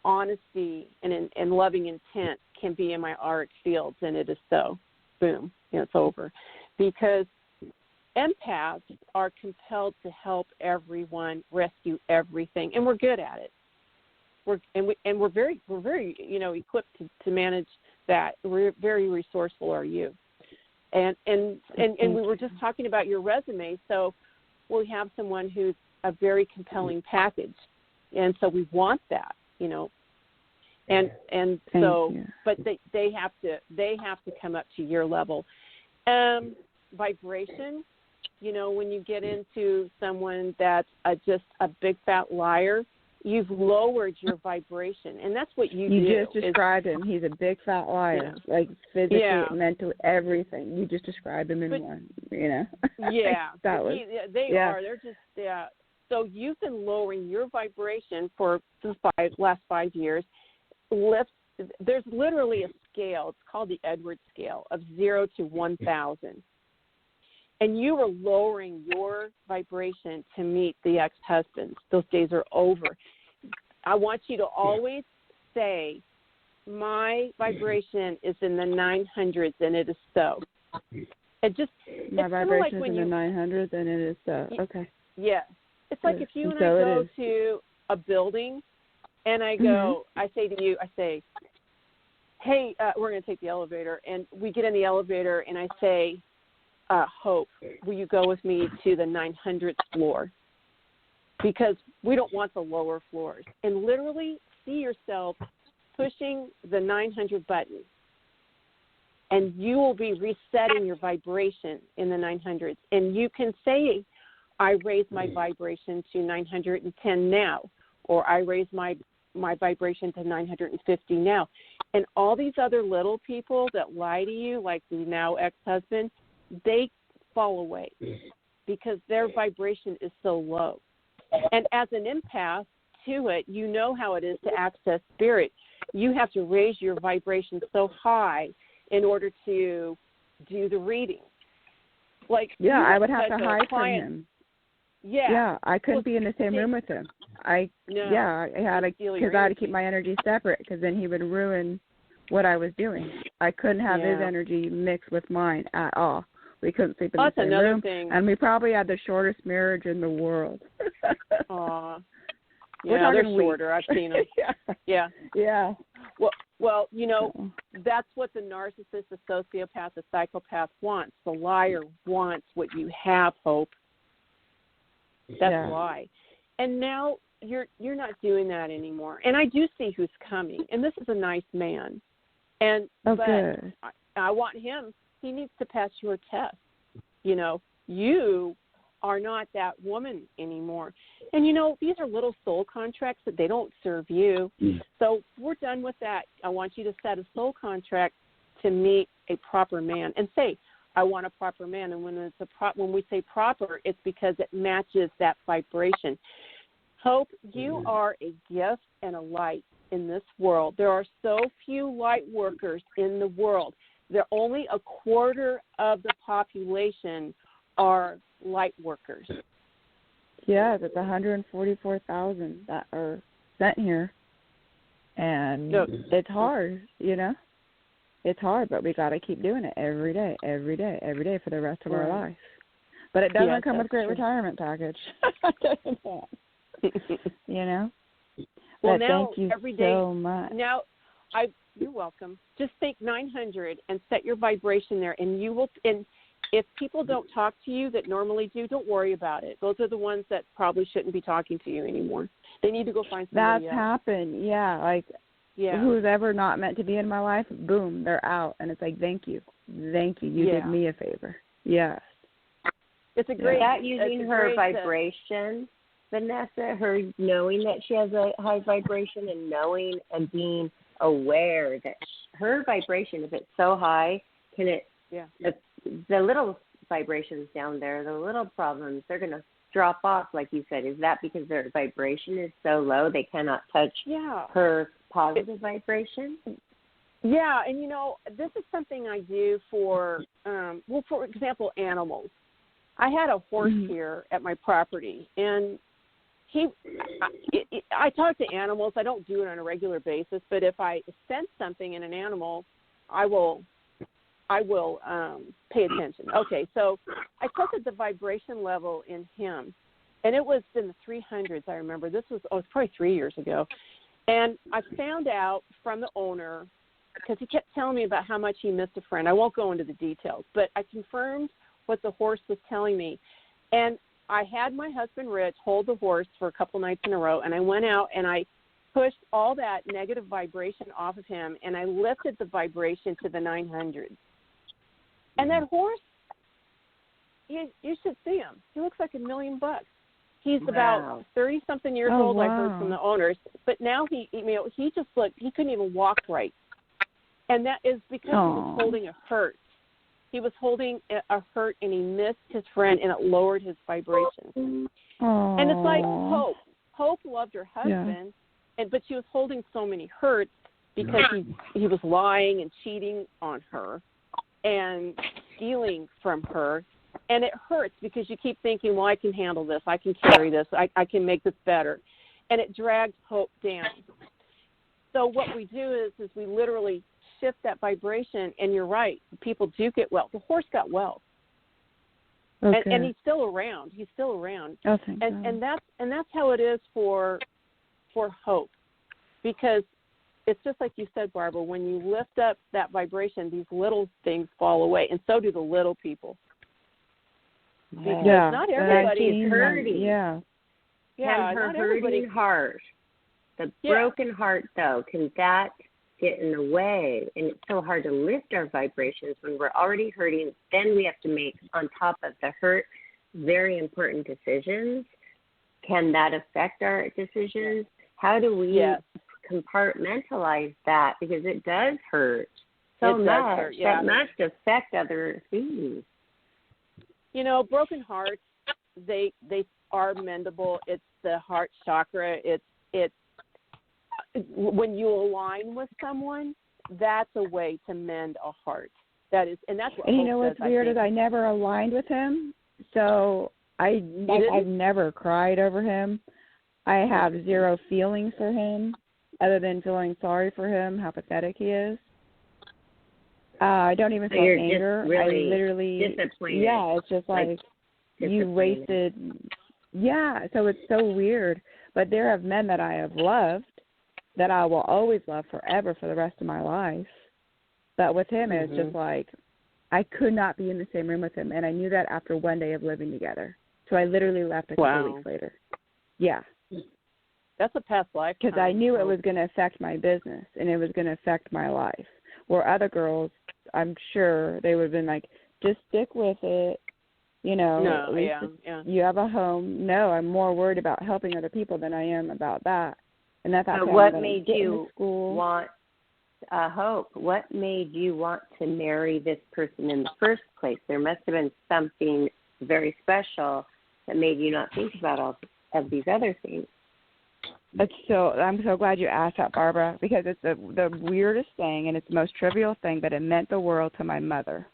honesty and loving intent can be in my auric fields, and it is so. Boom, it's over. Because empaths are compelled to help everyone, rescue everything, and we're good at it. We're very equipped to manage that. We're very resourceful, are you? And we were just talking about your resume, so we have someone who's a very compelling package, and so we want that, and so, but they have to come up to your level. Vibration, when you get into someone that's just a big fat liar, you've lowered your vibration, and that's what you do. You just described him. He's a big fat liar, like physically, mentally, everything. You just described him in one, Yeah. That was, they are. They're just, So you've been lowering your vibration for the last 5 years. There's literally a scale. It's called the Edwards scale of 0 to 1,000. And you are lowering your vibration to meet the ex-husbands. Those days are over. I want you to always say, my vibration is in the 900s, and it is so. My vibration is in the 900s, and it is so. Okay. Yeah. It's like if you and I go to a building, and I go, I say to you, hey, we're going to take the elevator. And we get in the elevator, and I say, Hope, will you go with me to the 900th floor? Because we don't want the lower floors. And literally see yourself pushing the 900 button, and you will be resetting your vibration in the 900s. And you can say, I raise my vibration to 910 now, or I raise my vibration to 950 now. And all these other little people that lie to you, like the now ex-husband, they fall away because their vibration is so low. And as an empath to it, you know how it is to access spirit. You have to raise your vibration so high in order to do the reading. I would have to hide from him. Yeah, I couldn't be in the same room with him. I had to keep my energy separate, because then he would ruin what I was doing. I couldn't have his energy mixed with mine at all. We couldn't sleep in the same room, and we probably had the shortest marriage in the world. Aw. Yeah, they're shorter. I've seen them. Yeah. Well, that's what the narcissist, the sociopath, the psychopath wants. The liar wants what you have, Hope. That's why. And now you're not doing that anymore. And I do see who's coming. And this is a nice man. But I want him. He needs to pass your test. You are not that woman anymore. And, these are little soul contracts that they don't serve you. So we're done with that. I want you to set a soul contract to meet a proper man and say, I want a proper man. And when we say proper, it's because it matches that vibration. Hope, you are a gift and a light in this world. There are so few light workers in the world. They're only a quarter of the population are light workers. Yes, it's 144,000 that are sent here, and it's hard. It's hard, but we got to keep doing it every day for the rest of our life. But it doesn't come with a great retirement package. Well, but now thank you every day, so much. Now, you're welcome. Just think 900 and set your vibration there, and you will. And if people don't talk to you that normally do, don't worry about it. Those are the ones that probably shouldn't be talking to you anymore. They need to go find somebody else. That's happened, yeah. Who's ever not meant to be in my life, boom, they're out, and it's like, thank you, you did me a favor. Yes. It's a great. That using her vibration, Vanessa, her knowing that she has a high vibration and knowing and being aware that her vibration, if it's so high, the little vibrations down there, the little problems, they're going to drop off, like you said. Is that because their vibration is so low they cannot touch her positive vibration? Yeah, and this is something I do for, for example, animals. I had a horse here at my property, and I talk to animals. I don't do it on a regular basis, but if I sense something in an animal, I will pay attention. Okay, so I tested the vibration level in him, and it was in the 300s. I remember this was it's probably 3 years ago, and I found out from the owner, because he kept telling me about how much he missed a friend. I won't go into the details, but I confirmed what the horse was telling me, and I had my husband Rich hold the horse for a couple nights in a row, and I went out and I pushed all that negative vibration off of him, and I lifted the vibration to the 900s. And that horse, you should see him. He looks like $1 million. He's about 30-something years old. Wow. I heard from the owners, but now he just looked. He couldn't even walk right, and that is because he was holding a hurt. He was holding a hurt, and he missed his friend, and it lowered his vibration. And it's like Hope. Hope loved her husband, but she was holding so many hurts because he was lying and cheating on her and stealing from her. And it hurts because you keep thinking, well, I can handle this. I can carry this. I can make this better. And it drags Hope down. So what we do is we literally shift that vibration, and you're right. People do get well. The horse got well. Okay. And he's still around. Oh, thank God. And that's how it is for Hope, because it's just like you said, Barbara. When you lift up that vibration, these little things fall away, and so do the little people. Because not everybody is hurting. And her hurting heart, the broken heart, though, can that get in the way? And it's so hard to lift our vibrations when we're already hurting. Then we have to make, on top of the hurt, very important decisions. Can that affect our decisions? How do we compartmentalize that? Because it does hurt so much. That must affect other things. Broken hearts, they are mendable. It's the heart chakra. It's when you align with someone, that's a way to mend a heart. That is, and that's what. And what's weird is I never aligned with him, so I've never cried over him. I have zero feelings for him, other than feeling sorry for him, how pathetic he is. I don't even feel anger. Really I literally, disappointed. It's just like you wasted. Yeah, so it's so weird. But there have men that I have loved, that I will always love forever for the rest of my life. But with him, it's just like I could not be in the same room with him, and I knew that after one day of living together. So I literally left a couple weeks later. Yeah. That's a past life. Because I knew it was going to affect my business, and it was going to affect my life. Where other girls, I'm sure they would have been like, just stick with it. You have a home. No, I'm more worried about helping other people than I am about that. And that's what made you want Hope? What made you want to marry this person in the first place? There must have been something very special that made you not think about all of these other things. I'm so glad you asked that, Barbara, because it's the weirdest thing, and it's the most trivial thing, but it meant the world to my mother.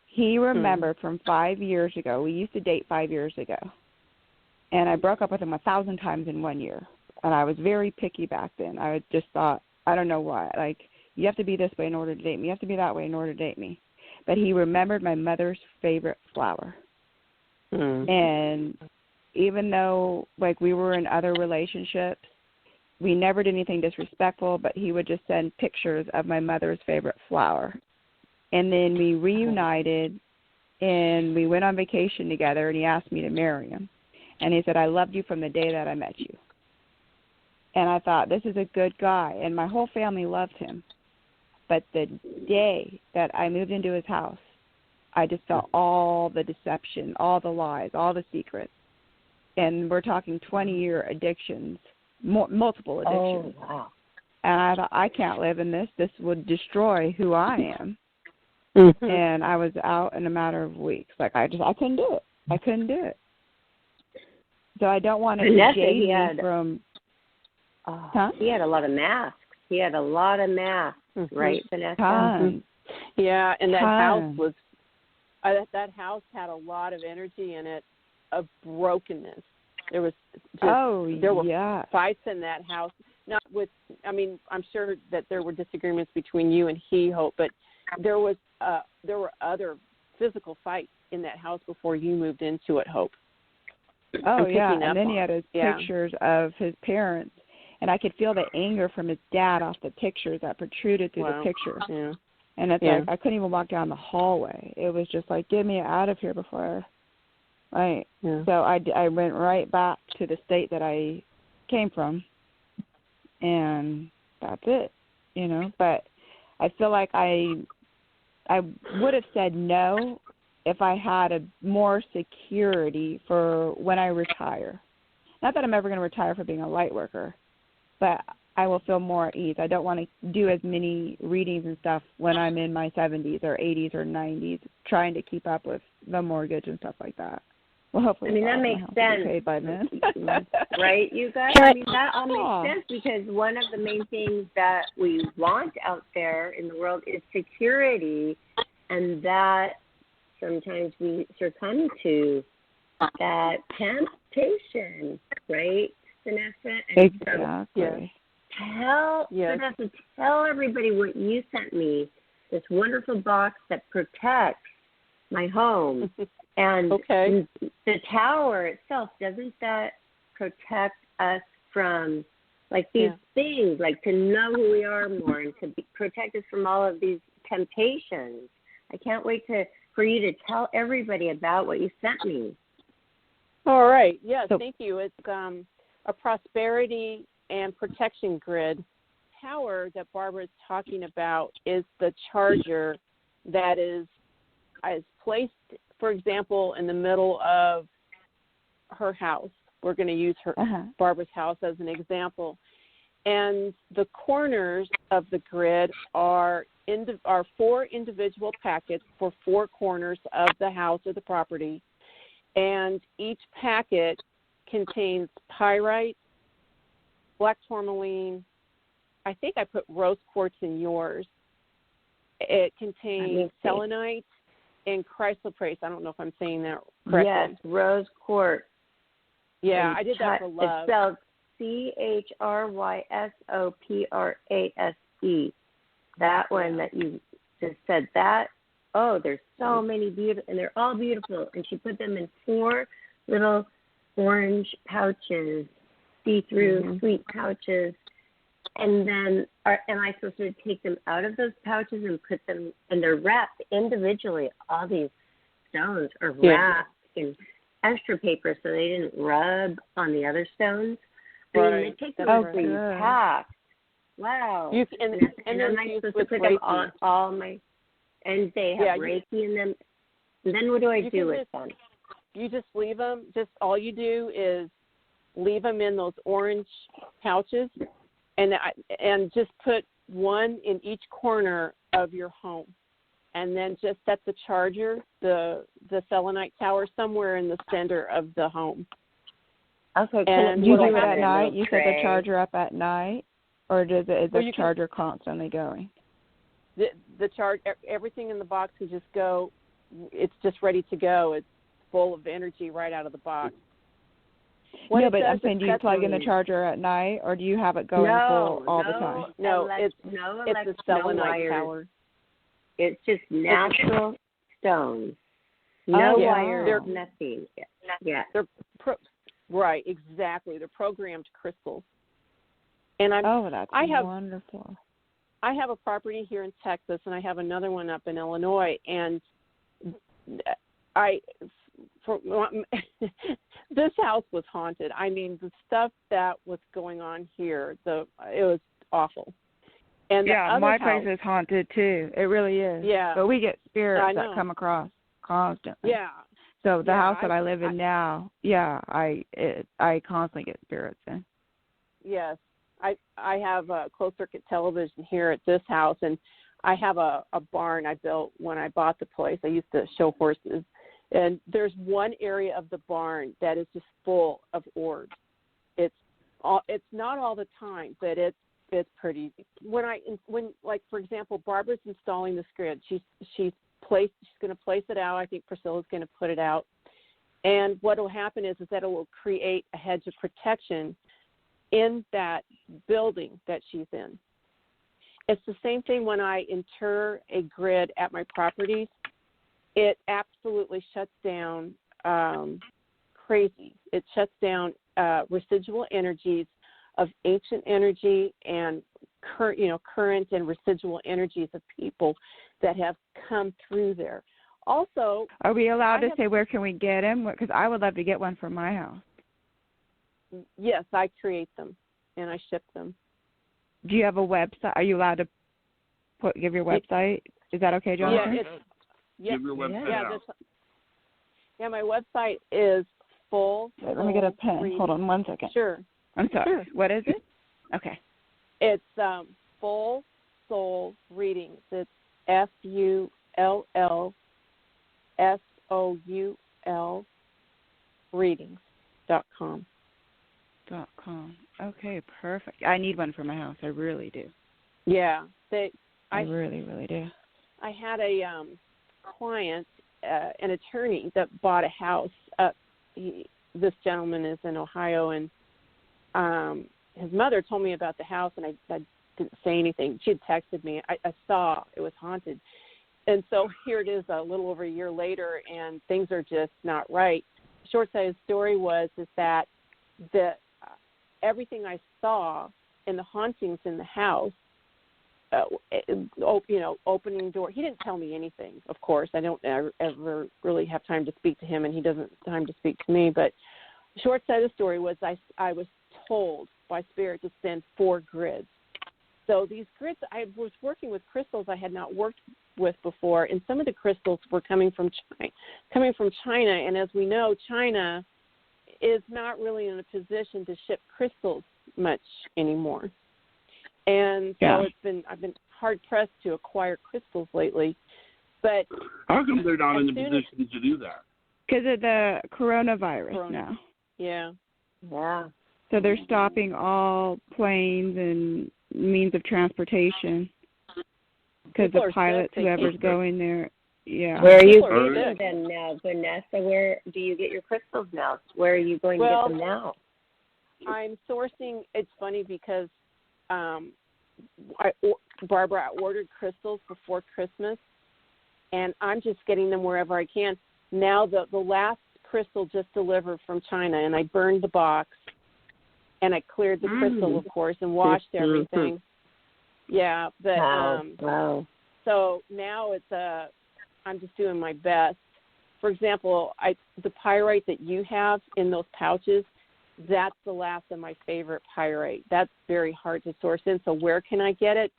He remembered from 5 years ago. We used to date 5 years ago. And I broke up with him 1,000 times in 1 year. And I was very picky back then. I just thought, I don't know why. Like, you have to be this way in order to date me. You have to be that way in order to date me. But he remembered my mother's favorite flower. And even though, like, we were in other relationships, we never did anything disrespectful, but he would just send pictures of my mother's favorite flower. And then we reunited, and we went on vacation together, and he asked me to marry him. And he said, I loved you from the day that I met you. And I thought, this is a good guy, and my whole family loved him. But the day that I moved into his house, I just saw all the deception, all the lies, all the secrets. And we're talking 20-year addictions, multiple addictions. Oh, wow. And I thought, I can't live in this. This would destroy who I am. And I was out in a matter of weeks. Like, I couldn't do it. I couldn't do it. So I don't want to jade you from... He had a lot of masks. He had a lot of masks, right, Vanessa? Yeah, and that house was... that house had a lot of energy in it of brokenness. There was just, there were fights in that house. Not with, I mean, I'm sure that there were disagreements between you and he, Hope, but there were other physical fights in that house before you moved into it, Hope. Oh, yeah, and then he had his pictures of his parents, and I could feel the anger from his dad off the pictures that protruded through the pictures. Yeah. And it's like, I couldn't even walk down the hallway. It was just like, get me out of here before, right? Yeah. So I went right back to the state that I came from, and that's it, you know. But I feel like I would have said no if I had a more security for when I retire. Not that I'm ever going to retire for being a light worker, but I will feel more at ease. I don't want to do as many readings and stuff when I'm in my 70s or 80s or 90s, trying to keep up with the mortgage and stuff like that. Well, hopefully, I mean, that makes sense, paid by then. right? You guys. I mean, that all makes sense because one of the main things that we want out there in the world is security, and that sometimes we succumb to that temptation, right, Vanessa? And exactly. Vanessa, tell everybody what you sent me, this wonderful box that protects my home. And the tower itself, doesn't that protect us from, like, these things, like to know who we are more and to protect us from all of these temptations? I can't wait for you to tell everybody about what you sent me. All right. Yes, thank you. It's a prosperity and protection grid. Tower that Barbara is talking about is the charger that is placed, for example, in the middle of her house. We're going to use Barbara's house as an example. And the corners of the grid are 4 individual packets for 4 corners of the house or the property. And each packet contains pyrite, black tourmaline. I think I put rose quartz in yours. It contains selenite and chrysoprase. I don't know if I'm saying that correctly. Yes, rose quartz. Yeah, I did that for love. It's spelled CHRYSOPRASE. That one that you just said that. Oh, there's so many beautiful, and they're all beautiful. And she put them in 4 little orange pouches, see-through sweet pouches. And then, am I supposed to take them out of those pouches and put them, and they're wrapped individually. All these stones are wrapped in extra paper so they didn't rub on the other stones. I mean, they take them packed. Wow. And am I supposed to put them on all my, and they have Reiki in them. And then what do I do with them? You just leave them. Just all you do is leave them in those orange pouches. And just put one in each corner of your home, and then just set the charger, the selenite tower, somewhere in the center of the home. Okay. And you do it at night? You set the charger up at night, or is the charger constantly going? The charge, everything in the box can just go. It's just ready to go. It's full of energy right out of the box. No, but I'm saying, do you plug in the charger at night, or do you have it going full all the time? No, it's a selenite power. It's just natural stones. No wires, nothing. Yeah. They're right, exactly. They're programmed crystals. And that's wonderful. I have a property here in Texas, and I have another one up in Illinois, and this house was haunted. I mean, the stuff that was going on here, it was awful. And my place is haunted too. It really is. Yeah. But we get spirits that come across constantly. Yeah. So the house that I live in now, I constantly get spirits in. Yes. I have a closed circuit television here at this house, and I have a barn I built when I bought the place. I used to show horses, and there's one area of the barn that is just full of orbs. It's not all the time, but it's pretty. When like for example, Barbara's installing this grid. She's going to place it out. I think Priscilla's going to put it out, and what will happen is that it will create a hedge of protection in that building that she's in. It's the same thing when I inter a grid at my properties. It absolutely shuts down crazy. It shuts down residual energies of ancient energy and current and residual energies of people that have come through there. Also, are we allowed to say where can we get them? Because I would love to get one for my house. Yes, I create them and I ship them. Do you have a website? Are you allowed to give your website? Is that okay, Jonathan? Give your website out. My website is full. Wait, let me get a pen. Hold on 1 second. Sure. I'm sorry. Sure. What is it? Okay. It's Full Soul Readings. It's FULLSOUL readings.com. .com. Okay, perfect. I need one for my house. I really do. Yeah, I really, really do. I had a client, an attorney that bought a house. This gentleman is in Ohio, and his mother told me about the house, and I didn't say anything. She had texted me. I saw it was haunted. And so here it is a little over a year later, and things are just not right. Short side of the story is that everything I saw in the hauntings in the house, opening door. He didn't tell me anything, of course. I don't ever really have time to speak to him, and he doesn't have time to speak to me. But short side of the story was I was told by Spirit to send 4 grids. So these grids, I was working with crystals I had not worked with before, and some of the crystals were coming from China. And as we know, China is not really in a position to ship crystals much anymore. And so I've been hard pressed to acquire crystals lately. But how come they're not in a position to do that? Because of the coronavirus now. Yeah. Yeah. So they're stopping all planes and means of transportation because the pilots, whoever's going there. Yeah. Where are you getting them now, Vanessa? Where do you get your crystals now? Where are you going to get them now? I'm sourcing. It's funny because Barbara ordered crystals before Christmas, and I'm just getting them wherever I can. Now the last crystal just delivered from China, and I burned the box, and I cleared the crystal, of course, and washed everything. Yeah, but wow. So now I'm just doing my best. For example, the pyrite that you have in those pouches, that's the last of my favorite pyrite. That's very hard to source in. So where can I get it?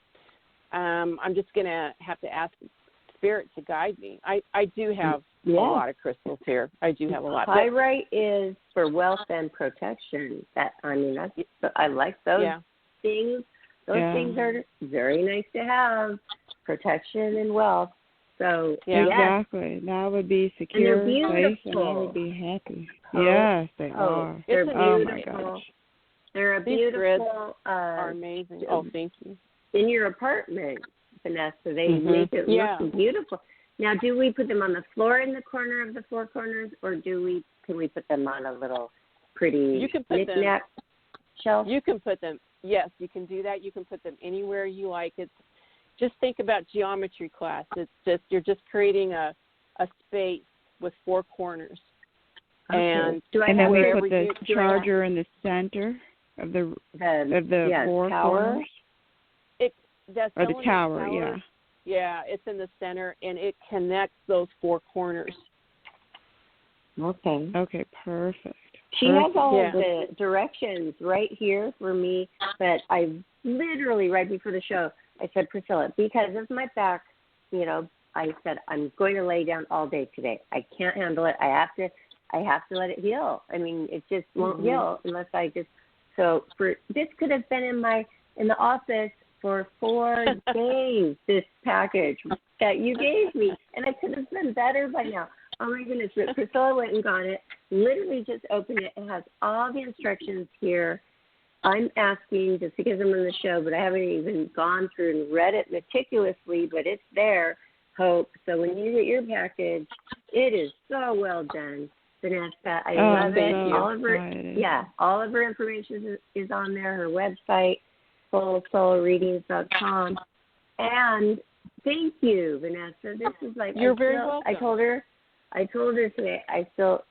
I'm just going to have to ask Spirit to guide me. I do have a lot of crystals here. I do have a lot. Pyrite is for wealth and protection. I like those things. Those things are very nice to have. Protection and wealth. So exactly. That would be secure, safe, and I would be happy. Yes, they are. They're beautiful. My gosh. They're a These beautiful. Are amazing. Thank you. In your apartment, Vanessa, they make it look beautiful. Now, do we put them on the floor in the corner of the 4 corners, or can we put them on a little pretty You can put them. knick-knack shelf. You can put them. Yes, you can do that. You can put them anywhere you like. It's just think about geometry class. It's just you're just creating a space with 4 corners. Okay. And then we put the charger in the center of the 4 corners. Or the tower, yeah. Yeah, it's in the center, and it connects those 4 corners. Okay. Okay, perfect. She has all of the directions right here for me, but I literally, right before the show, I said, Priscilla, because of my back, I said, I'm going to lay down all day today. I can't handle it. I have to let it heal. I mean, it just won't heal unless I just, this could have been in the office for 4 days, this package that you gave me, and I could have been better by now. Oh my goodness, but Priscilla went and got it, literally just opened it. It has all the instructions here. I'm asking just because I'm on the show, but I haven't even gone through and read it meticulously, but it's there, Hope. So when you get your package, it is so well done, Vanessa. I love it. All of her information is on there, her website, fullsoulreadings.com. And thank you, Vanessa. This is like you're very welcome. I told her today,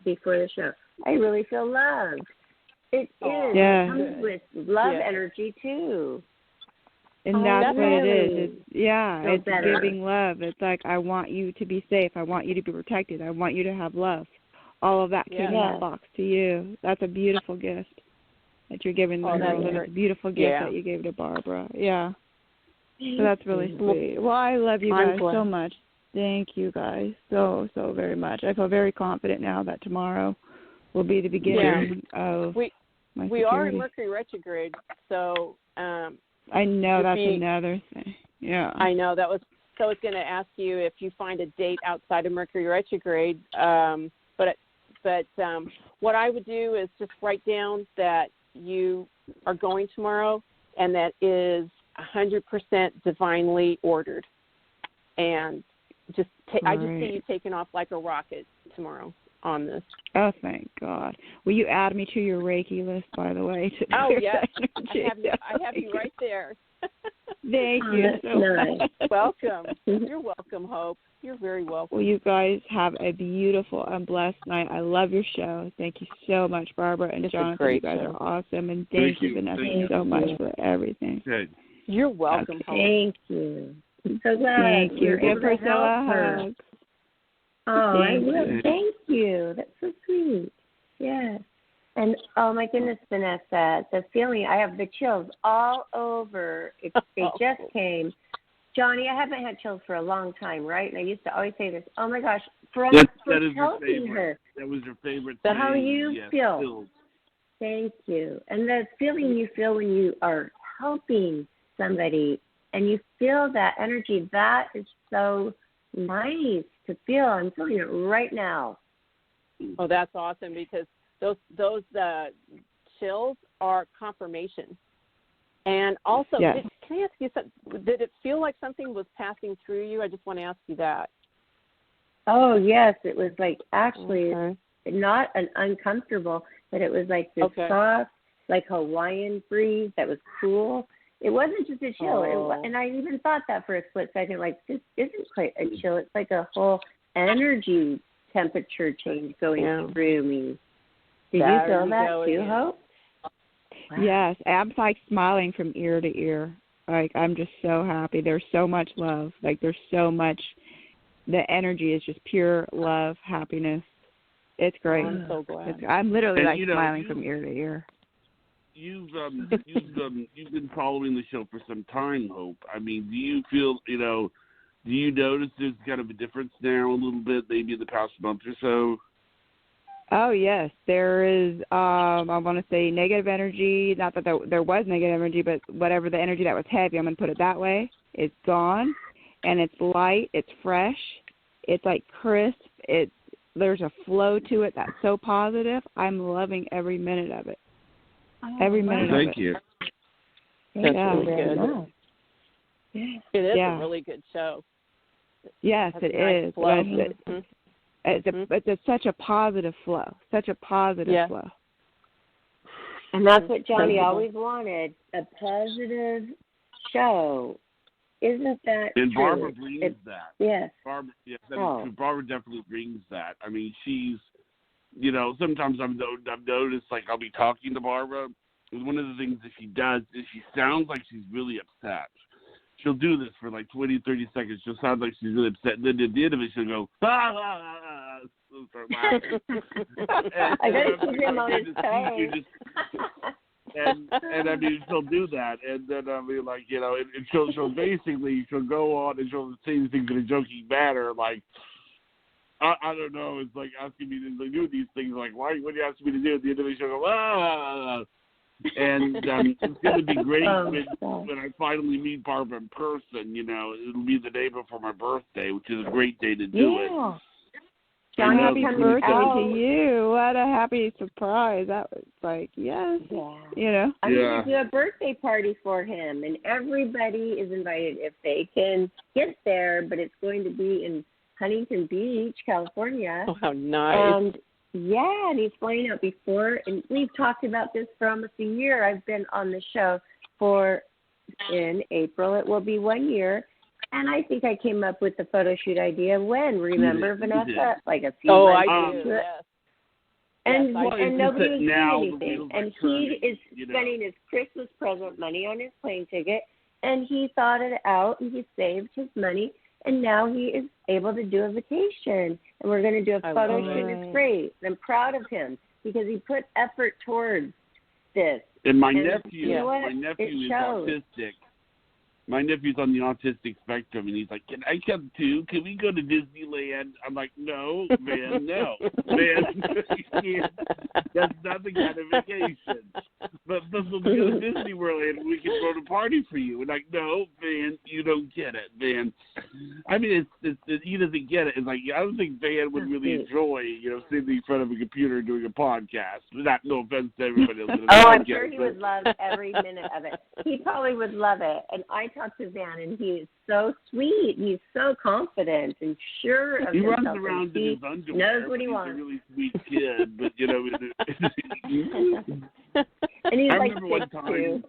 before the show, I really feel loved. It is. Yeah. It comes with love energy, too. And that's what it is. It's better. giving love. It's like, I want you to be safe. I want you to be protected. I want you to have love. All of that came in that box to you. That's a beautiful gift that you're giving the girl. And it's a beautiful gift that you gave to Barbara. Yeah. So that's really sweet. Well, I love you guys so much. Thank you guys so very much. I feel very confident now that tomorrow will be the beginning of my security. We are in Mercury retrograde, so I know that's another thing. Yeah. I know that was. So I was going to ask you if you find a date outside of Mercury retrograde. But what I would do is just write down that you are going tomorrow, and that is 100% divinely ordered, and I just see you taking off like a rocket tomorrow on this. Oh, thank God. Will you add me to your Reiki list, by the way? Yes. I have you right there. Thank you so much. Welcome. You're welcome, Hope. You're very welcome. Well, you guys have a beautiful and blessed night. I love your show. Thank you so much, Barbara and Jonathan. You guys are awesome. And thank you, Vanessa, so much for everything. Good. You're welcome, Hope. Thank you. I'm so glad. Thank you. Give Priscilla a hug. Oh, I will. Thank you. That's so sweet. Yes. And, oh, my goodness, Vanessa, the feeling, I have the chills all over. They just came. Johnny, I haven't had chills for a long time, right? And I used to always say this, oh, my gosh, for helping her. That was your favorite So thing. how you feel. Chills. Thank you. And the feeling you feel when you are helping somebody and you feel that energy, that is so nice to feel. I'm feeling it right now. Oh, that's awesome, because those chills are confirmation. And also, can I ask you something? Did it feel like something was passing through you? I just want to ask you that. Oh, yes. It was like actually not an uncomfortable, but it was like this soft, like Hawaiian breeze that was cool. It wasn't just a chill. And I even thought that for a split second, like, this isn't quite a chill. It's like a whole energy temperature change going through me. Did you feel that too, Hope? Wow. Yes, I'm like smiling from ear to ear. Like, I'm just so happy. There's so much love. Like, there's so much. The energy is just pure love, happiness. It's great. I'm so glad. I'm literally smiling from ear to ear. You've been following the show for some time, Hope. I mean, do you feel, do you notice there's kind of a difference now a little bit, maybe in the past month or so? Oh, yes. There is, I want to say, negative energy. Not that there was negative energy, but whatever the energy that was heavy, I'm going to put it that way, it's gone. And it's light. It's fresh. It's like crisp. There's a flow to it that's so positive. I'm loving every minute of it. Every minute of it. Thank you. That's really good. It is a really good show. Yes, it is. It's such a positive flow. Such a positive flow. And that's what Johnny always wanted, a positive show. Isn't that and true? Barbara brings that. Yes. Barbara, yes, Barbara definitely brings that. I mean, she's, sometimes I've noticed, like, I'll be talking to Barbara, and one of the things that she does is she sounds like she's really upset. She'll do this for like 20, 30 seconds. She'll sound like she's really upset. And then at the end of it, she'll go, ah, ah, ah, ah. She'll start laughing. I got to keep him on his toes. And I mean, she'll do that. And then, I mean, like, and she'll basically, she'll go on and she'll say things in a joking manner, like, I don't know, it's like asking me to do these things, like, why, what do you ask me to do? At the end of it, she'll go, ah. And it's going to be great when I finally meet Barbara in person. It'll be the day before my birthday, which is a great day to do it. John, happy birthday to you. What a happy surprise. That was like, yes. Yeah. I'm going to do a birthday party for him, and everybody is invited if they can get there, but it's going to be in Huntington Beach, California. Oh, how nice. And and he's flying out before, and we've talked about this for almost a year. I've been on the show in April. It will be 1 year, and I think I came up with the photo shoot idea when, remember, Vanessa? Like a few months I do, yes. And, yes, and nobody was doing anything. And he is spending his Christmas present money on his plane ticket, and he thought it out, and he saved his money, and now he is able to do a vacation. And we're going to do a photo shoot. It's great. I'm proud of him because he put effort towards this. And my nephew is shows. autistic. My nephew's on the autistic spectrum, and he's like, "Can I come too? Can we go to Disneyland?" I'm like, "No, man, no, man, you can't. That's not the kind of vacation. But we'll go to Disney World, and we can throw the party for you." And like, "No, man, you don't get it, man." I mean, he doesn't get it. It's like, I don't think Van would really enjoy, sitting in front of a computer doing a podcast. No offense to everybody else. I'm sure he would love every minute of it. He probably would love it. And I talked to Van, and he is so sweet. He's so confident and sure of himself. He runs around in his underwear. Knows what he wants. He's a really sweet kid, but and he's I like remember one 6'2". time.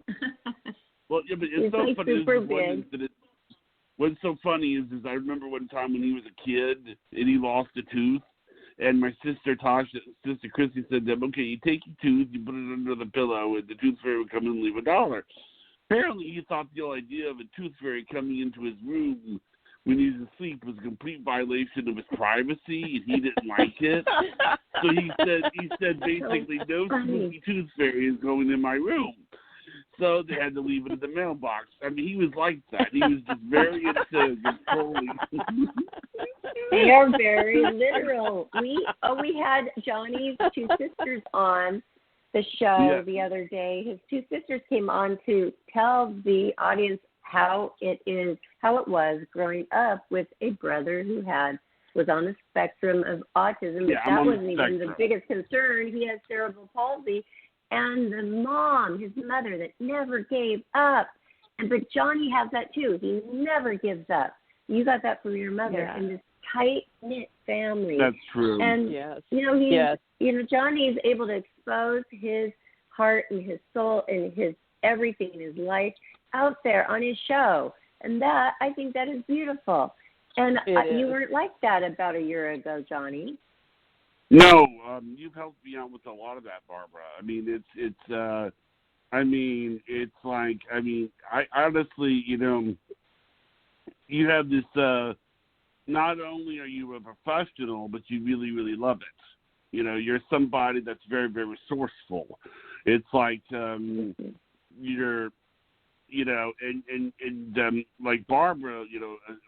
Well, yeah, but it's he's so like funny. Super big. What's so funny is I remember one time when he was a kid and he lost a tooth, and my sister Christy said to him, "Okay, you take your tooth, you put it under the pillow, and the tooth fairy would come in and leave $1." Apparently, he thought the whole idea of a tooth fairy coming into his room when he was asleep was a complete violation of his privacy, and he didn't like it. So he said basically, no spooky tooth fairy is going in my room. So they had to leave it in the mailbox. I mean, he was like that. He was just very into controlling. They are very literal. We had Johnny's two sisters on the show the other day. His two sisters came on to tell the audience how it was growing up with a brother who was on the spectrum of autism. But that wasn't even the biggest concern. He has cerebral palsy. And the mom, his mother, that never gave up. But Johnny has that too. He never gives up. You got that from your mother. And this tight-knit family. That's true. And, Johnny is able to expose his heart and his soul and his everything in his life out there on his show. And that, I think that is beautiful. And you weren't like that about a year ago, Johnny. No, you've helped me out with a lot of that, Barbara. I mean, I honestly, you have this, not only are you a professional, but you really, really love it. You're somebody that's very, very resourceful. It's like, you're, like Barbara,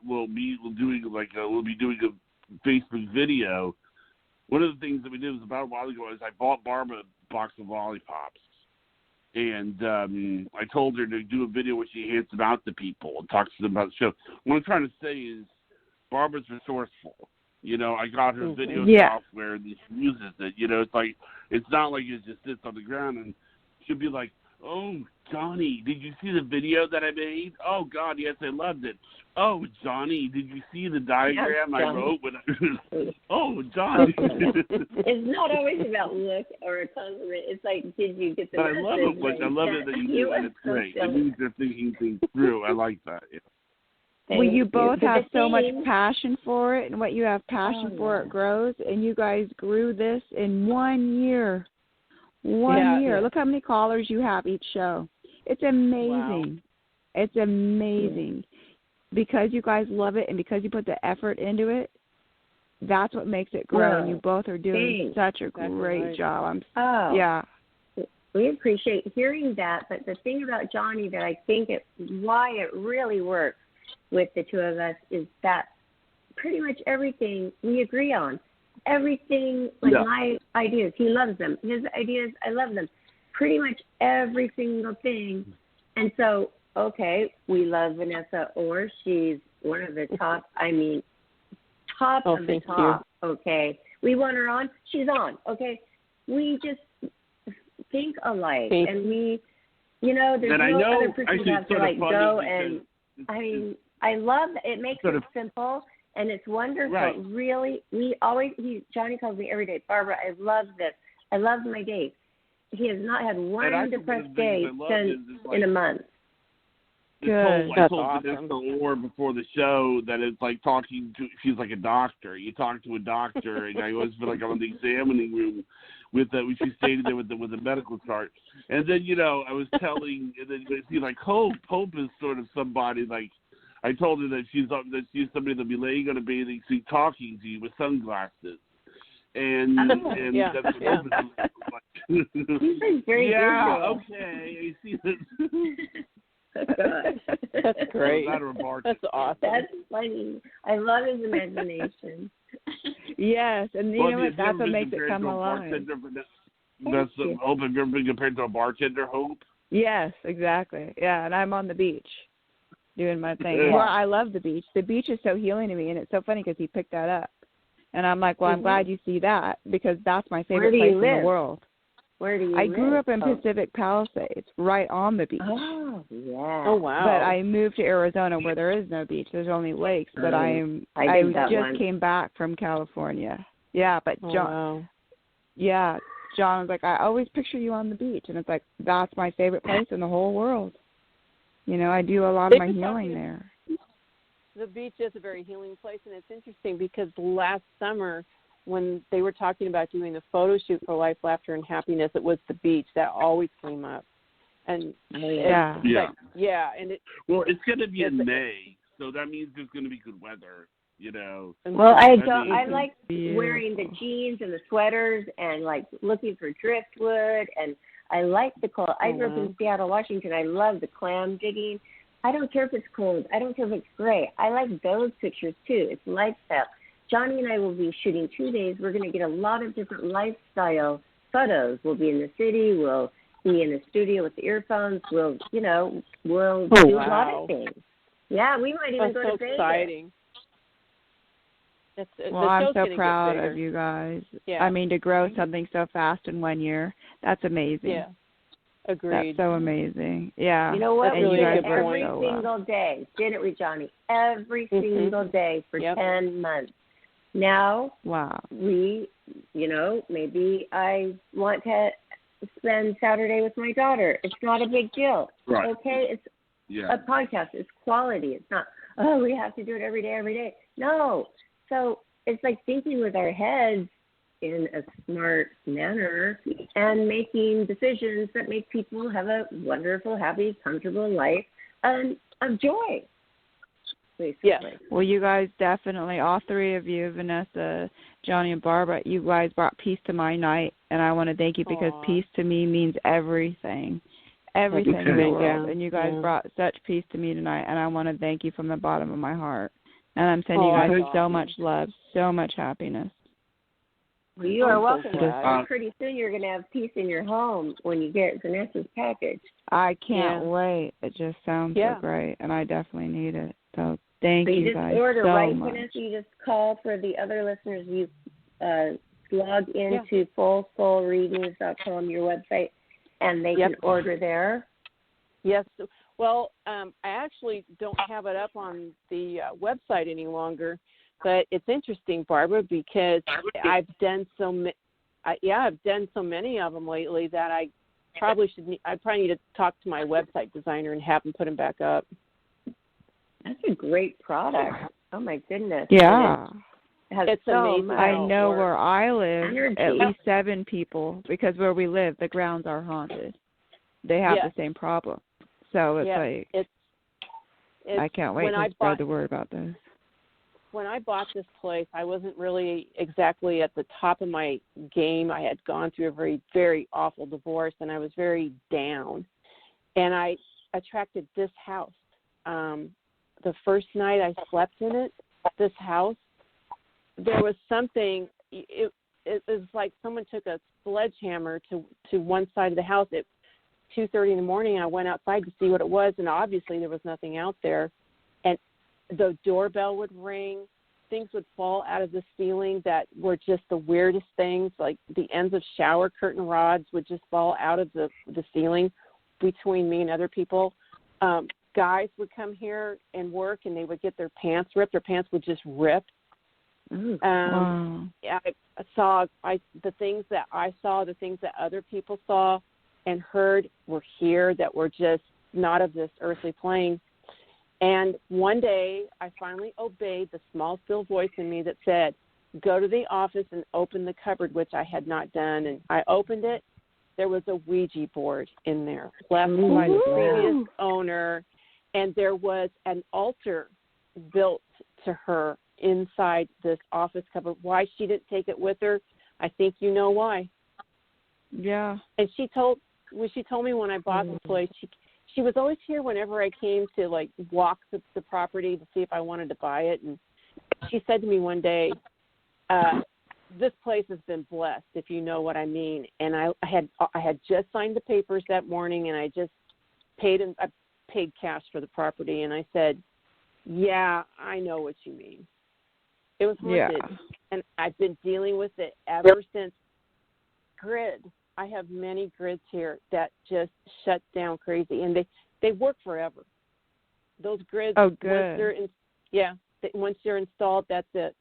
we'll be doing a Facebook video. One of the things that we did was about a while ago is I bought Barbara a box of lollipops. And I told her to do a video where she hands them out to people and talks to them about the show. What I'm trying to say is Barbara's resourceful. I got her video software and she uses it. It's not like it just sits on the ground and she'll be like, "Oh, Johnny, did you see the video that I made? Oh, God, yes, I loved it. Oh, Johnny, did you see the diagram I wrote? Oh, Johnny. It's not always about look or a compliment. It's like, did you get the message? I love it. Like, I love it that you do it. It's great. It means you're thinking things through. I like that. Yeah. Well, you both have so much passion for it, and what you have passion for, it grows, and you guys grew this in 1 year. One year. Look how many callers you have each show. It's amazing. Wow. It's amazing. Because you guys love it and because you put the effort into it, that's what makes it grow. And you both are doing such a great job. We appreciate hearing that. But the thing about Johnny that I think why it really works with the two of us is that pretty much everything we agree on. Everything, my ideas, he loves them. His ideas, I love them. Pretty much every single thing. And so, okay, we love Vanessa Orr. She's one of the top of the top. You. Okay. We want her on. She's on. Okay. We just think alike. And we, there's no other person who has to go and, I love it. Makes it simple. And it's wonderful. Right. Really, Johnny calls me every day, Barbara, I love this. I love my day. He has not had one depressed day in a month. I told Vanessa Orr before the show that it's like she's like a doctor. You talk to a doctor, and I always feel like I'm in the examining room when she's standing there with the medical chart. And then, I was telling, and then you see, like, Hope is sort of somebody, like, I told her that she's somebody that'll be laying on a bathing suit talking to you with sunglasses. And that's what Hope is like. He's very visual. Okay, I see that. That's great. That's awesome. That's funny. I love his imagination. Yes, and that's what makes it come alive. Hope, have you ever been compared to a bartender, Hope? Yes, exactly. Yeah, and I'm on the beach doing my thing. Yeah. Well, I love the beach. The beach is so healing to me, and it's so funny because he picked that up. And I'm like, well, I'm glad you see that because that's my favorite place in the world. Where do you live? I grew up in Pacific Palisades, right on the beach. Oh, yeah. Oh, wow. But I moved to Arizona where there is no beach. There's only lakes. But I just came back from California. Yeah, but John was like, I always picture you on the beach. And it's like, that's my favorite place in the whole world. I do a lot of my healing there. The beach is a very healing place, and it's interesting because last summer when they were talking about doing the photo shoot for Life, Laughter, and Happiness, it was the beach that always came up. And and it's going to be in May, so that means there's going to be good weather. Well, I like wearing the jeans and the sweaters and like looking for driftwood, and I like the cold. I grew up in Seattle, Washington. I love the clam digging. I don't care if it's cold. I don't care if it's gray. I like those pictures too. It's lifestyle. Johnny and I will be shooting 2 days. We're going to get a lot of different lifestyle photos. We'll be in the city. We'll be in the studio with the earphones. We'll do a lot of things. Yeah, we might even go to Vegas. That's so exciting. Well, I'm so proud of you guys. Yeah. I mean, to grow something so fast in 1 year, that's amazing. Yeah, agreed. That's so amazing. Yeah. You know what? We did it every single day, didn't we, Johnny? Every single day for 10 months. Now, we, maybe I want to spend Saturday with my daughter. It's not a big deal. Right. Okay? It's a podcast. It's quality. It's not, we have to do it every day. No. So it's like thinking with our heads in a smart manner and making decisions that make people have a wonderful, happy, comfortable life of joy. Basically. Yes. Well, you guys definitely, all three of you, Vanessa, Johnny, and Barbara, you guys brought peace to my night, and I want to thank you because peace to me means everything in the world, and you guys brought such peace to me tonight, and I want to thank you from the bottom of my heart. And I'm sending you guys so much love, so much happiness. Well, you are welcome. Pretty soon you're going to have peace in your home when you get Vanessa's package. I can't wait. It just sounds so great, and I definitely need it. So thank you guys just order, so right, much. Vanessa? You just call for the other listeners. You log into fullsoulreadings.com, your website, and they can order there. Yes. Well, I actually don't have it up on the website any longer, but it's interesting, Barbara, because I've done I've done so many of them lately that I probably need to talk to my website designer and have him put them back up. That's a great product. Oh my goodness. Yeah. It's so amazing. much I know more where I live, energy. at least 7 people, because where we live, the grounds are haunted. They have the same problem. So it's it's I can't wait to spread the word about this. When I bought this place, I wasn't really exactly at the top of my game. I had gone through a very, very awful divorce, and I was very down. And I attracted this house. The first night I slept in it, this house, there was something. It was like someone took a sledgehammer to one side of the house. At 2:30 in the morning, I went outside to see what it was, and obviously there was nothing out there. And the doorbell would ring. Things would fall out of the ceiling that were just the weirdest things, like the ends of shower curtain rods would just fall out of the ceiling between me and other people. Guys would come here and work, and they would get their pants ripped. Their pants would just rip. Wow. I saw the things that I saw, the things that other people saw and heard were here that were just not of this earthly plane. And one day I finally obeyed the small, still voice in me that said, go to the office and open the cupboard, which I had not done. And I opened it. There was a Ouija board in there, left by the previous owner. And there was an altar built to her inside this office cupboard. Why she didn't take it with her, I think you know why. Yeah. And she told me when I bought the place, she was always here whenever I came to like walk the property to see if I wanted to buy it. And she said to me one day, this place has been blessed, if you know what I mean. And I had just signed the papers that morning, and I just paid cash for the property. And I said, yeah, I know what you mean. It was haunted. Yeah. And I've been dealing with it ever since. Grid. I have many grids here that just shut down crazy, and they work forever. Those grids, oh, good. Once they're installed, that's it.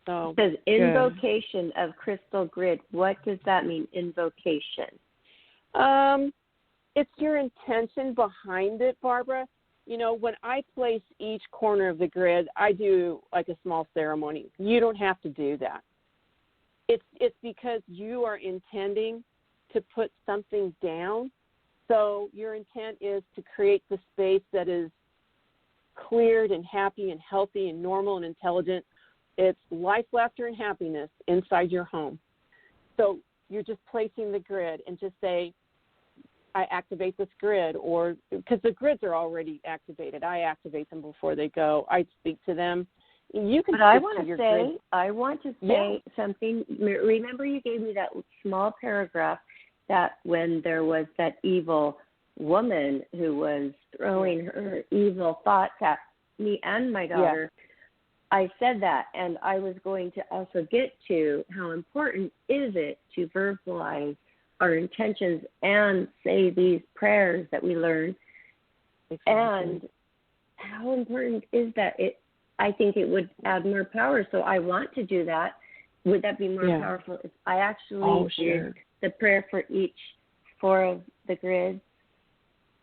So it says invocation of crystal grid. What does that mean, invocation? It's your intention behind it, Barbara. You know, when I place each corner of the grid, I do like a small ceremony. You don't have to do that. It's because you are intending to put something down. So your intent is to create the space that is cleared and happy and healthy and normal and intelligent. It's life, laughter, and happiness inside your home. So you're just placing the grid and just say, I activate this grid, or because the grids are already activated. I activate them before they go. I speak to them. You can. But I want to say something. Remember, you gave me that small paragraph that when there was that evil woman who was throwing her evil thoughts at me and my daughter. Yeah. I said that, and I was going to also get to how important is it to verbalize our intentions and say these prayers that we learn, and how important is that? I think it would add more power, so I want to do that. Would that be more powerful if I actually did the prayer for each 4 of the grids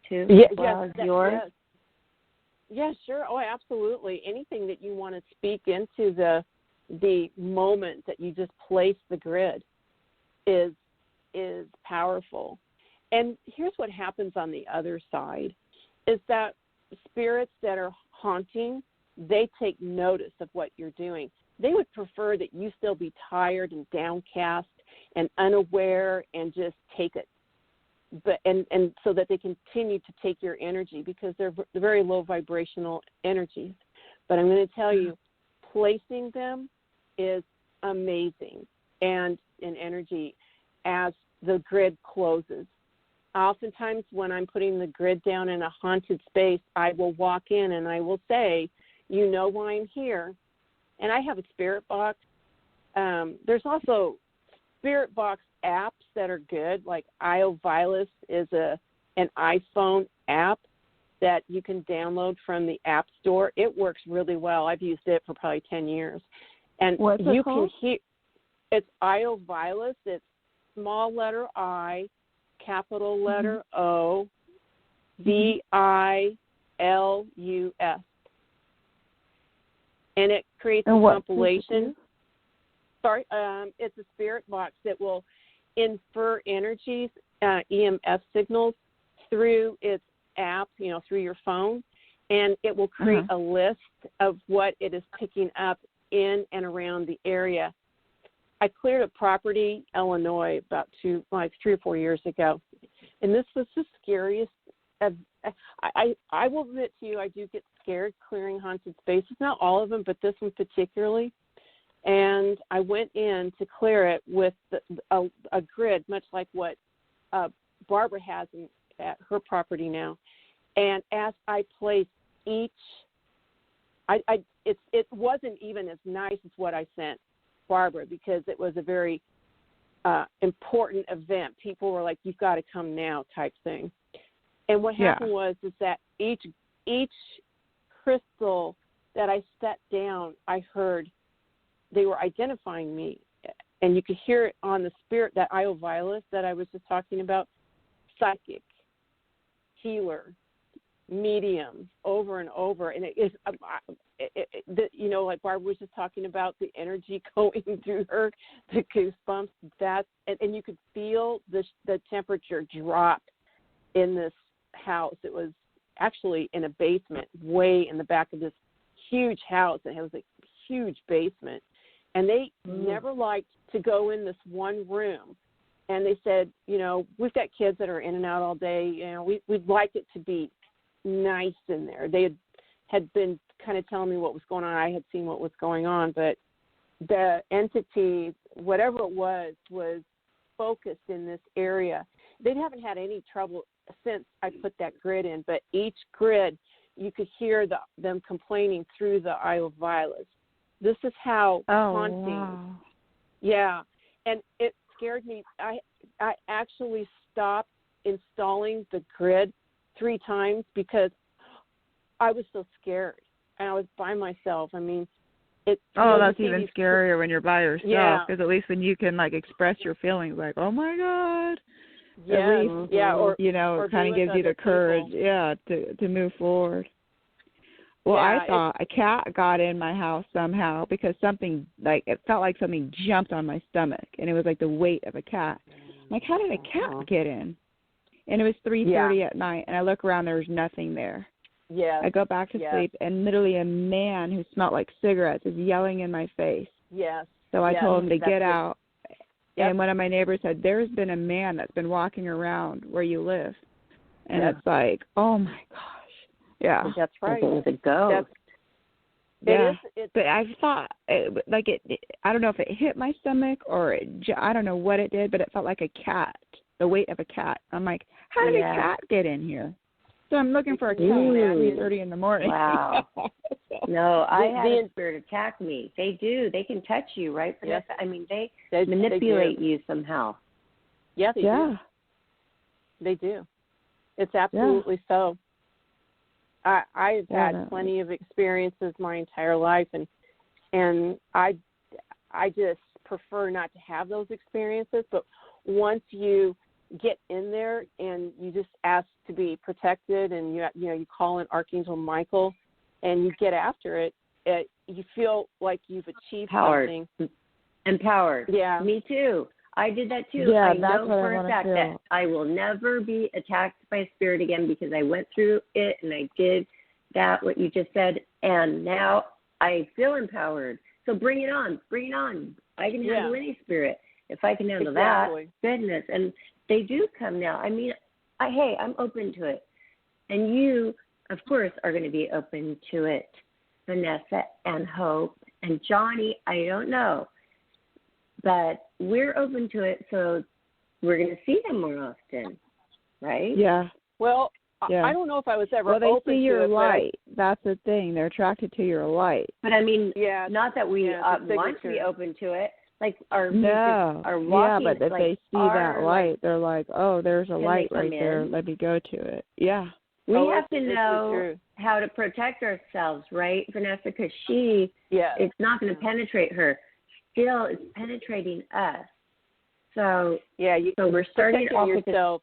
too, as well as yours? Yes. Yeah, sure. Oh, absolutely. Anything that you want to speak into the moment that you just place the grid is powerful. And here's what happens on the other side, is that spirits that are haunting, they take notice of what you're doing. They would prefer that you still be tired and downcast and unaware and just take it. But and so that they continue to take your energy, because they're very low vibrational energies. But I'm going to tell you, placing them is amazing and in energy as the grid closes. Oftentimes when I'm putting the grid down in a haunted space, I will walk in and I will say, you know why I'm here. And I have a spirit box. There's also spirit box apps that are good, like Iovilus is a an iPhone app that you can download from the App Store. It works really well. I've used it for probably 10 years. And what's you it called? can hear it's Iovilus. It's small letter I, capital letter O, Vilus. And it creates a compilation. Sorry, it's a spirit box that will infer energies, EMF signals through its app, through your phone, and it will create a list of what it is picking up in and around the area. I cleared a property, Illinois, about 3 or 4 years ago, and this was the scariest. I will admit to you, I do get scared clearing haunted spaces. Not all of them, but this one particularly. And I went in to clear it with a grid, much like what Barbara has at her property now. And as I placed each, it wasn't even as nice as what I sent Barbara, because it was a very important event. People were like, "You've got to come now," type thing. And what happened was that each crystal that I set down, I heard they were identifying me, and you could hear it on the spirit, that Iovilus that I was just talking about, psychic, healer, medium, over and over. And it is, like Barbara was just talking about, the energy going through her, the goosebumps, and you could feel the temperature drop in this house. It was actually in a basement, way in the back of this huge house. It was a huge basement. And they never liked to go in this one room. And they said, we've got kids that are in and out all day. We'd like it to be nice in there. They had been kind of telling me what was going on. I had seen what was going on. But the entity, whatever it was focused in this area. They haven't had any trouble since I put that grid in. But each grid, you could hear them complaining through the Iovilus. This is how haunting. Wow. Yeah, and it scared me. I actually stopped installing the grid 3 times because I was so scared, and I was by myself. I mean, that's even scarier when you're by yourself, because at least when you can express your feelings, oh my God. Yeah, at least, or it kind of gives you the courage, to move forward. Well, I thought a cat got in my house somehow, because something, it felt like something jumped on my stomach, and it was like the weight of a cat. How did a cat get in? And it was 3:30 at night, and I look around, there's nothing there. Yeah. I go back to sleep, and literally a man who smelled like cigarettes is yelling in my face. Yes. So I told him to get out. Yep. And one of my neighbors said, "There's been a man that's been walking around where you live." And it's like, oh, my gosh. Yeah. That's right. It was a ghost. But I thought, I don't know if it hit my stomach or I don't know what it did, but it felt like a cat, the weight of a cat. I'm like, how did a cat get in here? So I'm looking for a cat at 3:30 in the morning. Wow. No, I had a spirit attack me. They do. They can touch you, right, Vanessa? Yes. I mean, they manipulate you somehow. Yeah, they do. They do. It's absolutely so. I've had plenty of experiences my entire life, and I just prefer not to have those experiences. But once you get in there and you just ask to be protected, and you call in Archangel Michael, and you get after it, you feel like you've achieved something. Empowered. Yeah. Me too. I did that too. Yeah, I know for a fact that I will never be attacked by spirit again, because I went through it and I did that, what you just said, and now I feel empowered. So bring it on. Bring it on. I can handle any spirit. If I can handle that, goodness. And they do come now. I mean, I'm open to it. And you, of course, are going to be open to it, Vanessa and Hope. And Johnny, I don't know. But we're open to it, so we're going to see them more often, right? Yeah. Well, I don't know if I was ever open to it. Well, they see your light. That's the thing. They're attracted to your light. But, I mean, not that we want to be open to it, Like our No. are walking. Yeah, but if like, they see that light, they're like, oh, there's a can light they come right there. in? Let me go to it. Yeah. We Oh, have to it's know true. how to protect ourselves, right, Vanessa? Because it's not going to penetrate her. Still, it's penetrating us. So so we're starting off with this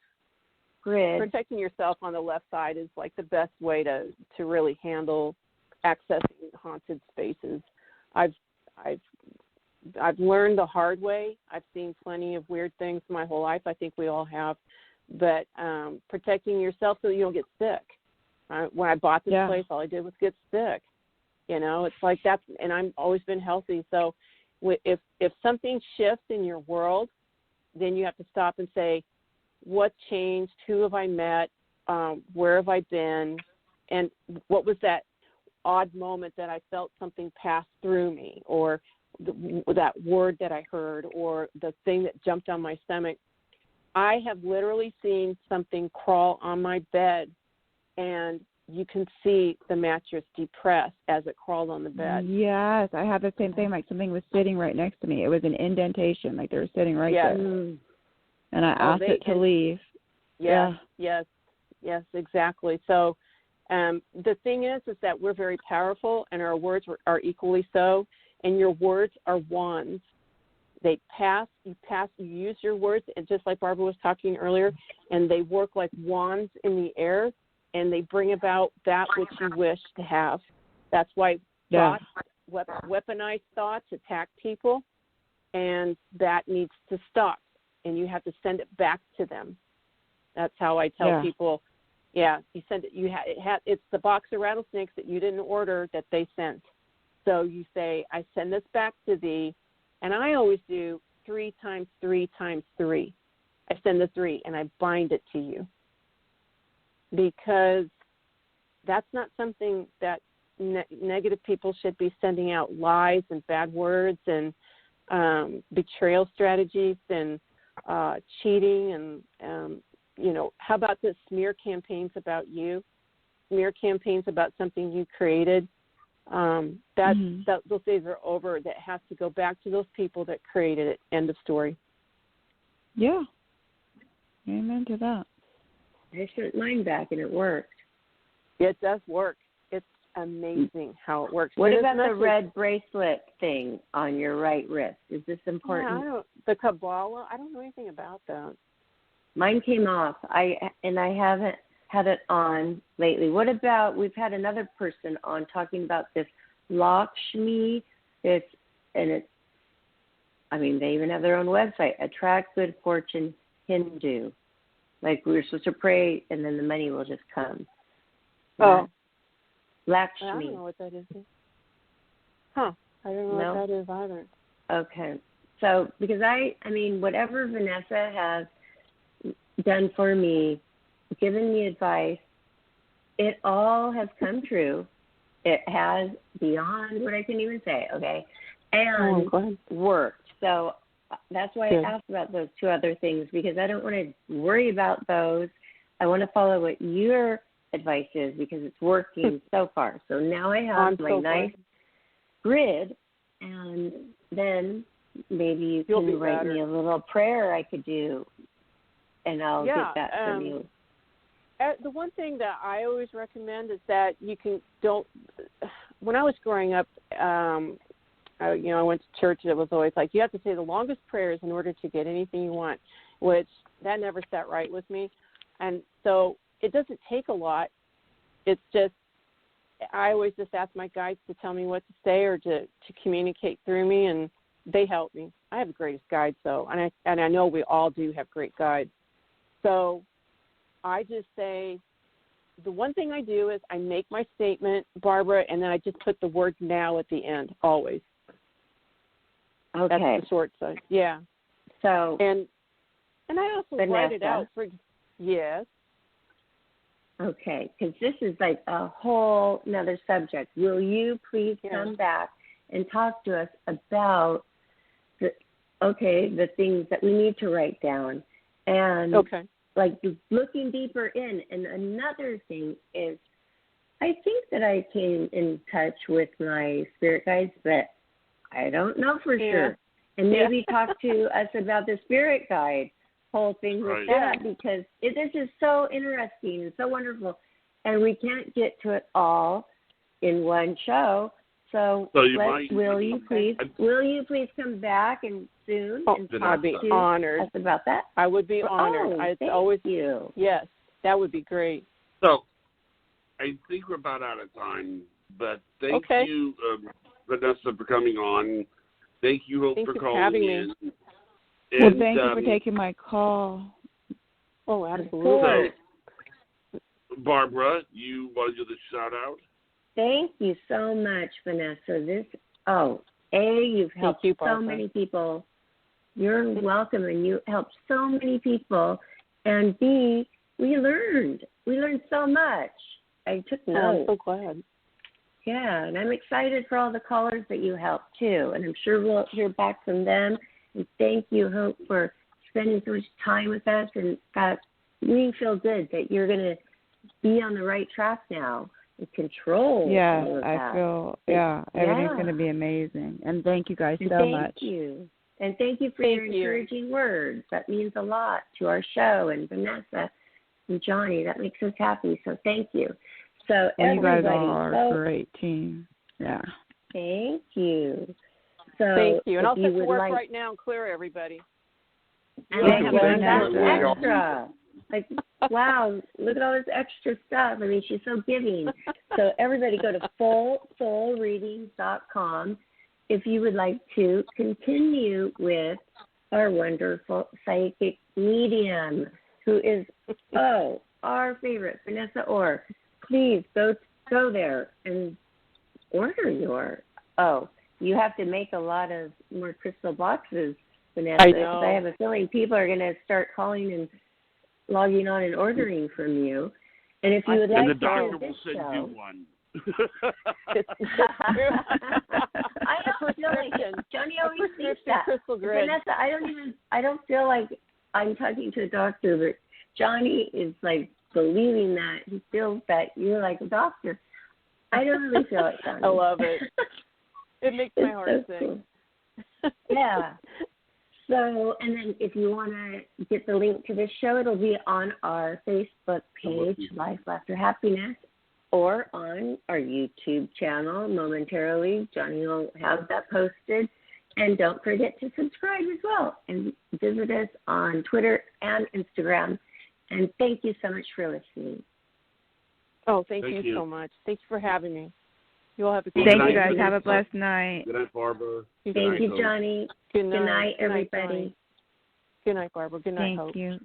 grid. Protecting yourself on the left side is like the best way to really handle accessing haunted spaces. I've learned the hard way. I've seen plenty of weird things my whole life. I think we all have. But protecting yourself so you don't get sick. When I bought this place, all I did was get sick. You know, it's like that's, and I've always been healthy. So if something shifts in your world, then you have to stop and say, what changed? Who have I met? Where have I been? And what was that odd moment that I felt something pass through me, or that word that I heard, or the thing that jumped on my stomach? I have literally seen something crawl on my bed, and you can see the mattress depressed as it crawled on the bed. Yes, I had the same thing. Like something was sitting right next to me. It was an indentation, like they were sitting right there. And I asked it to leave. Yes, exactly. So the thing is that we're very powerful, and our words are equally so. And your words are wands. They you use your words, and just like Barbara was talking earlier, and they work like wands in the air, and they bring about that which you wish to have. That's why thoughts, weaponized thoughts attack people, and that needs to stop, and you have to send it back to them. That's how I tell people, you send it. It's the box of rattlesnakes that you didn't order that they sent. So you say, I send this back to thee. And I always do 3 times 3 times 3. I send the 3 and I bind it to you, because that's not something that negative people should be sending out, lies and bad words and betrayal strategies and cheating and how about the smear campaigns about you, smear campaigns about something you created. Those days are over. That has to go back to those people that created it. End of story. Yeah. Amen to that. I sent mine back and it worked. It does work. It's amazing how it works. What about the red bracelet thing on your right wrist? Is this important? Yeah, the Kabbalah, I don't know anything about that. Mine came off. I haven't had it on lately. What about, we've had another person on talking about this Lakshmi, they even have their own website, Attract Good Fortune Hindu. Like we're supposed to pray and then the money will just come. Oh. Lakshmi. I don't know what that is. Huh. I don't know what that is either. Okay. So, because whatever Vanessa has done for me, given me advice, it all has come true. It has beyond what I can even say, okay? And worked. So that's why I asked about those 2 other things, because I don't want to worry about those. I want to follow what your advice is, because it's working so far. So now I have my nice grid, and then maybe you can write me a little prayer I could do, and I'll get that from you. The one thing that I always recommend is that when I was growing up, I went to church, and it was always like, you have to say the longest prayers in order to get anything you want, which that never sat right with me. And so it doesn't take a lot. It's just, I always just ask my guides to tell me what to say or to communicate through me, and they help me. I have the greatest guides, though, and I know we all do have great guides. So I just say, the one thing I do is I make my statement, Barbara, and then I just put the word now at the end, always. Okay. That's the short side. Yeah. So. And I also Vanessa. write it out for. Yes. Okay, because this is like a whole another subject. Will you please come back and talk to us about the things that we need to write down, and like looking deeper in. And another thing is, I think that I came in touch with my spirit guides, but I don't know for sure. and maybe talk to us about the spirit guide whole thing with that, because this is so interesting and so wonderful, and we can't get to it all in one show. So will you please come back and soon and talk to us about that? I would be honored. Thank you. Yes, that would be great. So I think we're about out of time, but thank you, Vanessa, for coming on. Thank you, Hope, for calling in. Well, thank you for taking my call. Oh, absolutely. So, Barbara, you want to do the shout out? Thank you so much, Vanessa. You've helped so many people. You're welcome, and you helped so many people. And B, we learned so much. I took notes. I'm so glad. Yeah, and I'm excited for all the callers that you helped too, and I'm sure we'll hear back from them. And thank you, Hope, for spending so much time with us. And we feel good that you're going to be on the right track now and control. Yeah, I feel, everything's going to be amazing. And thank you guys so much. Thank you. And thank you for your encouraging words. That means a lot to our show, and Vanessa and Johnny. That makes us happy. So thank you. So and you guys are a great team. Yeah. Thank you. So thank you. And I'll set to work right now and clear everybody. And I have that's extra. Like, wow, look at all this extra stuff. I mean, she's so giving. So everybody go to fullsoulreadings.com if you would like to continue with our wonderful psychic medium, who is, our favorite, Vanessa Orr. Please go there and order your. You have to make a lot of more crystal boxes, Vanessa, because I have a feeling people are going to start calling and logging on and ordering from you. And if you would like to the doctor will send you one. I don't feel like Johnny always thinks that. Vanessa, I don't feel like I'm talking to a doctor, but Johnny is like believing that. He feels that you're like a doctor. I don't really feel like Johnny. I love it. It makes my heart sing. Cool. Yeah. So, and then if you want to get the link to this show, it'll be on our Facebook page, Life, Laughter, Happiness, or on our YouTube channel momentarily. Johnny will have that posted. And don't forget to subscribe as well. And visit us on Twitter and Instagram. And thank you so much for listening. Oh, thank you so much. Thank you for having me. You all have a good night. Thank you guys. Have a blessed night. Good night, Barbara. Thank you, Johnny. Good night, everybody. Good night, Barbara. Good night, Hope. Thank you.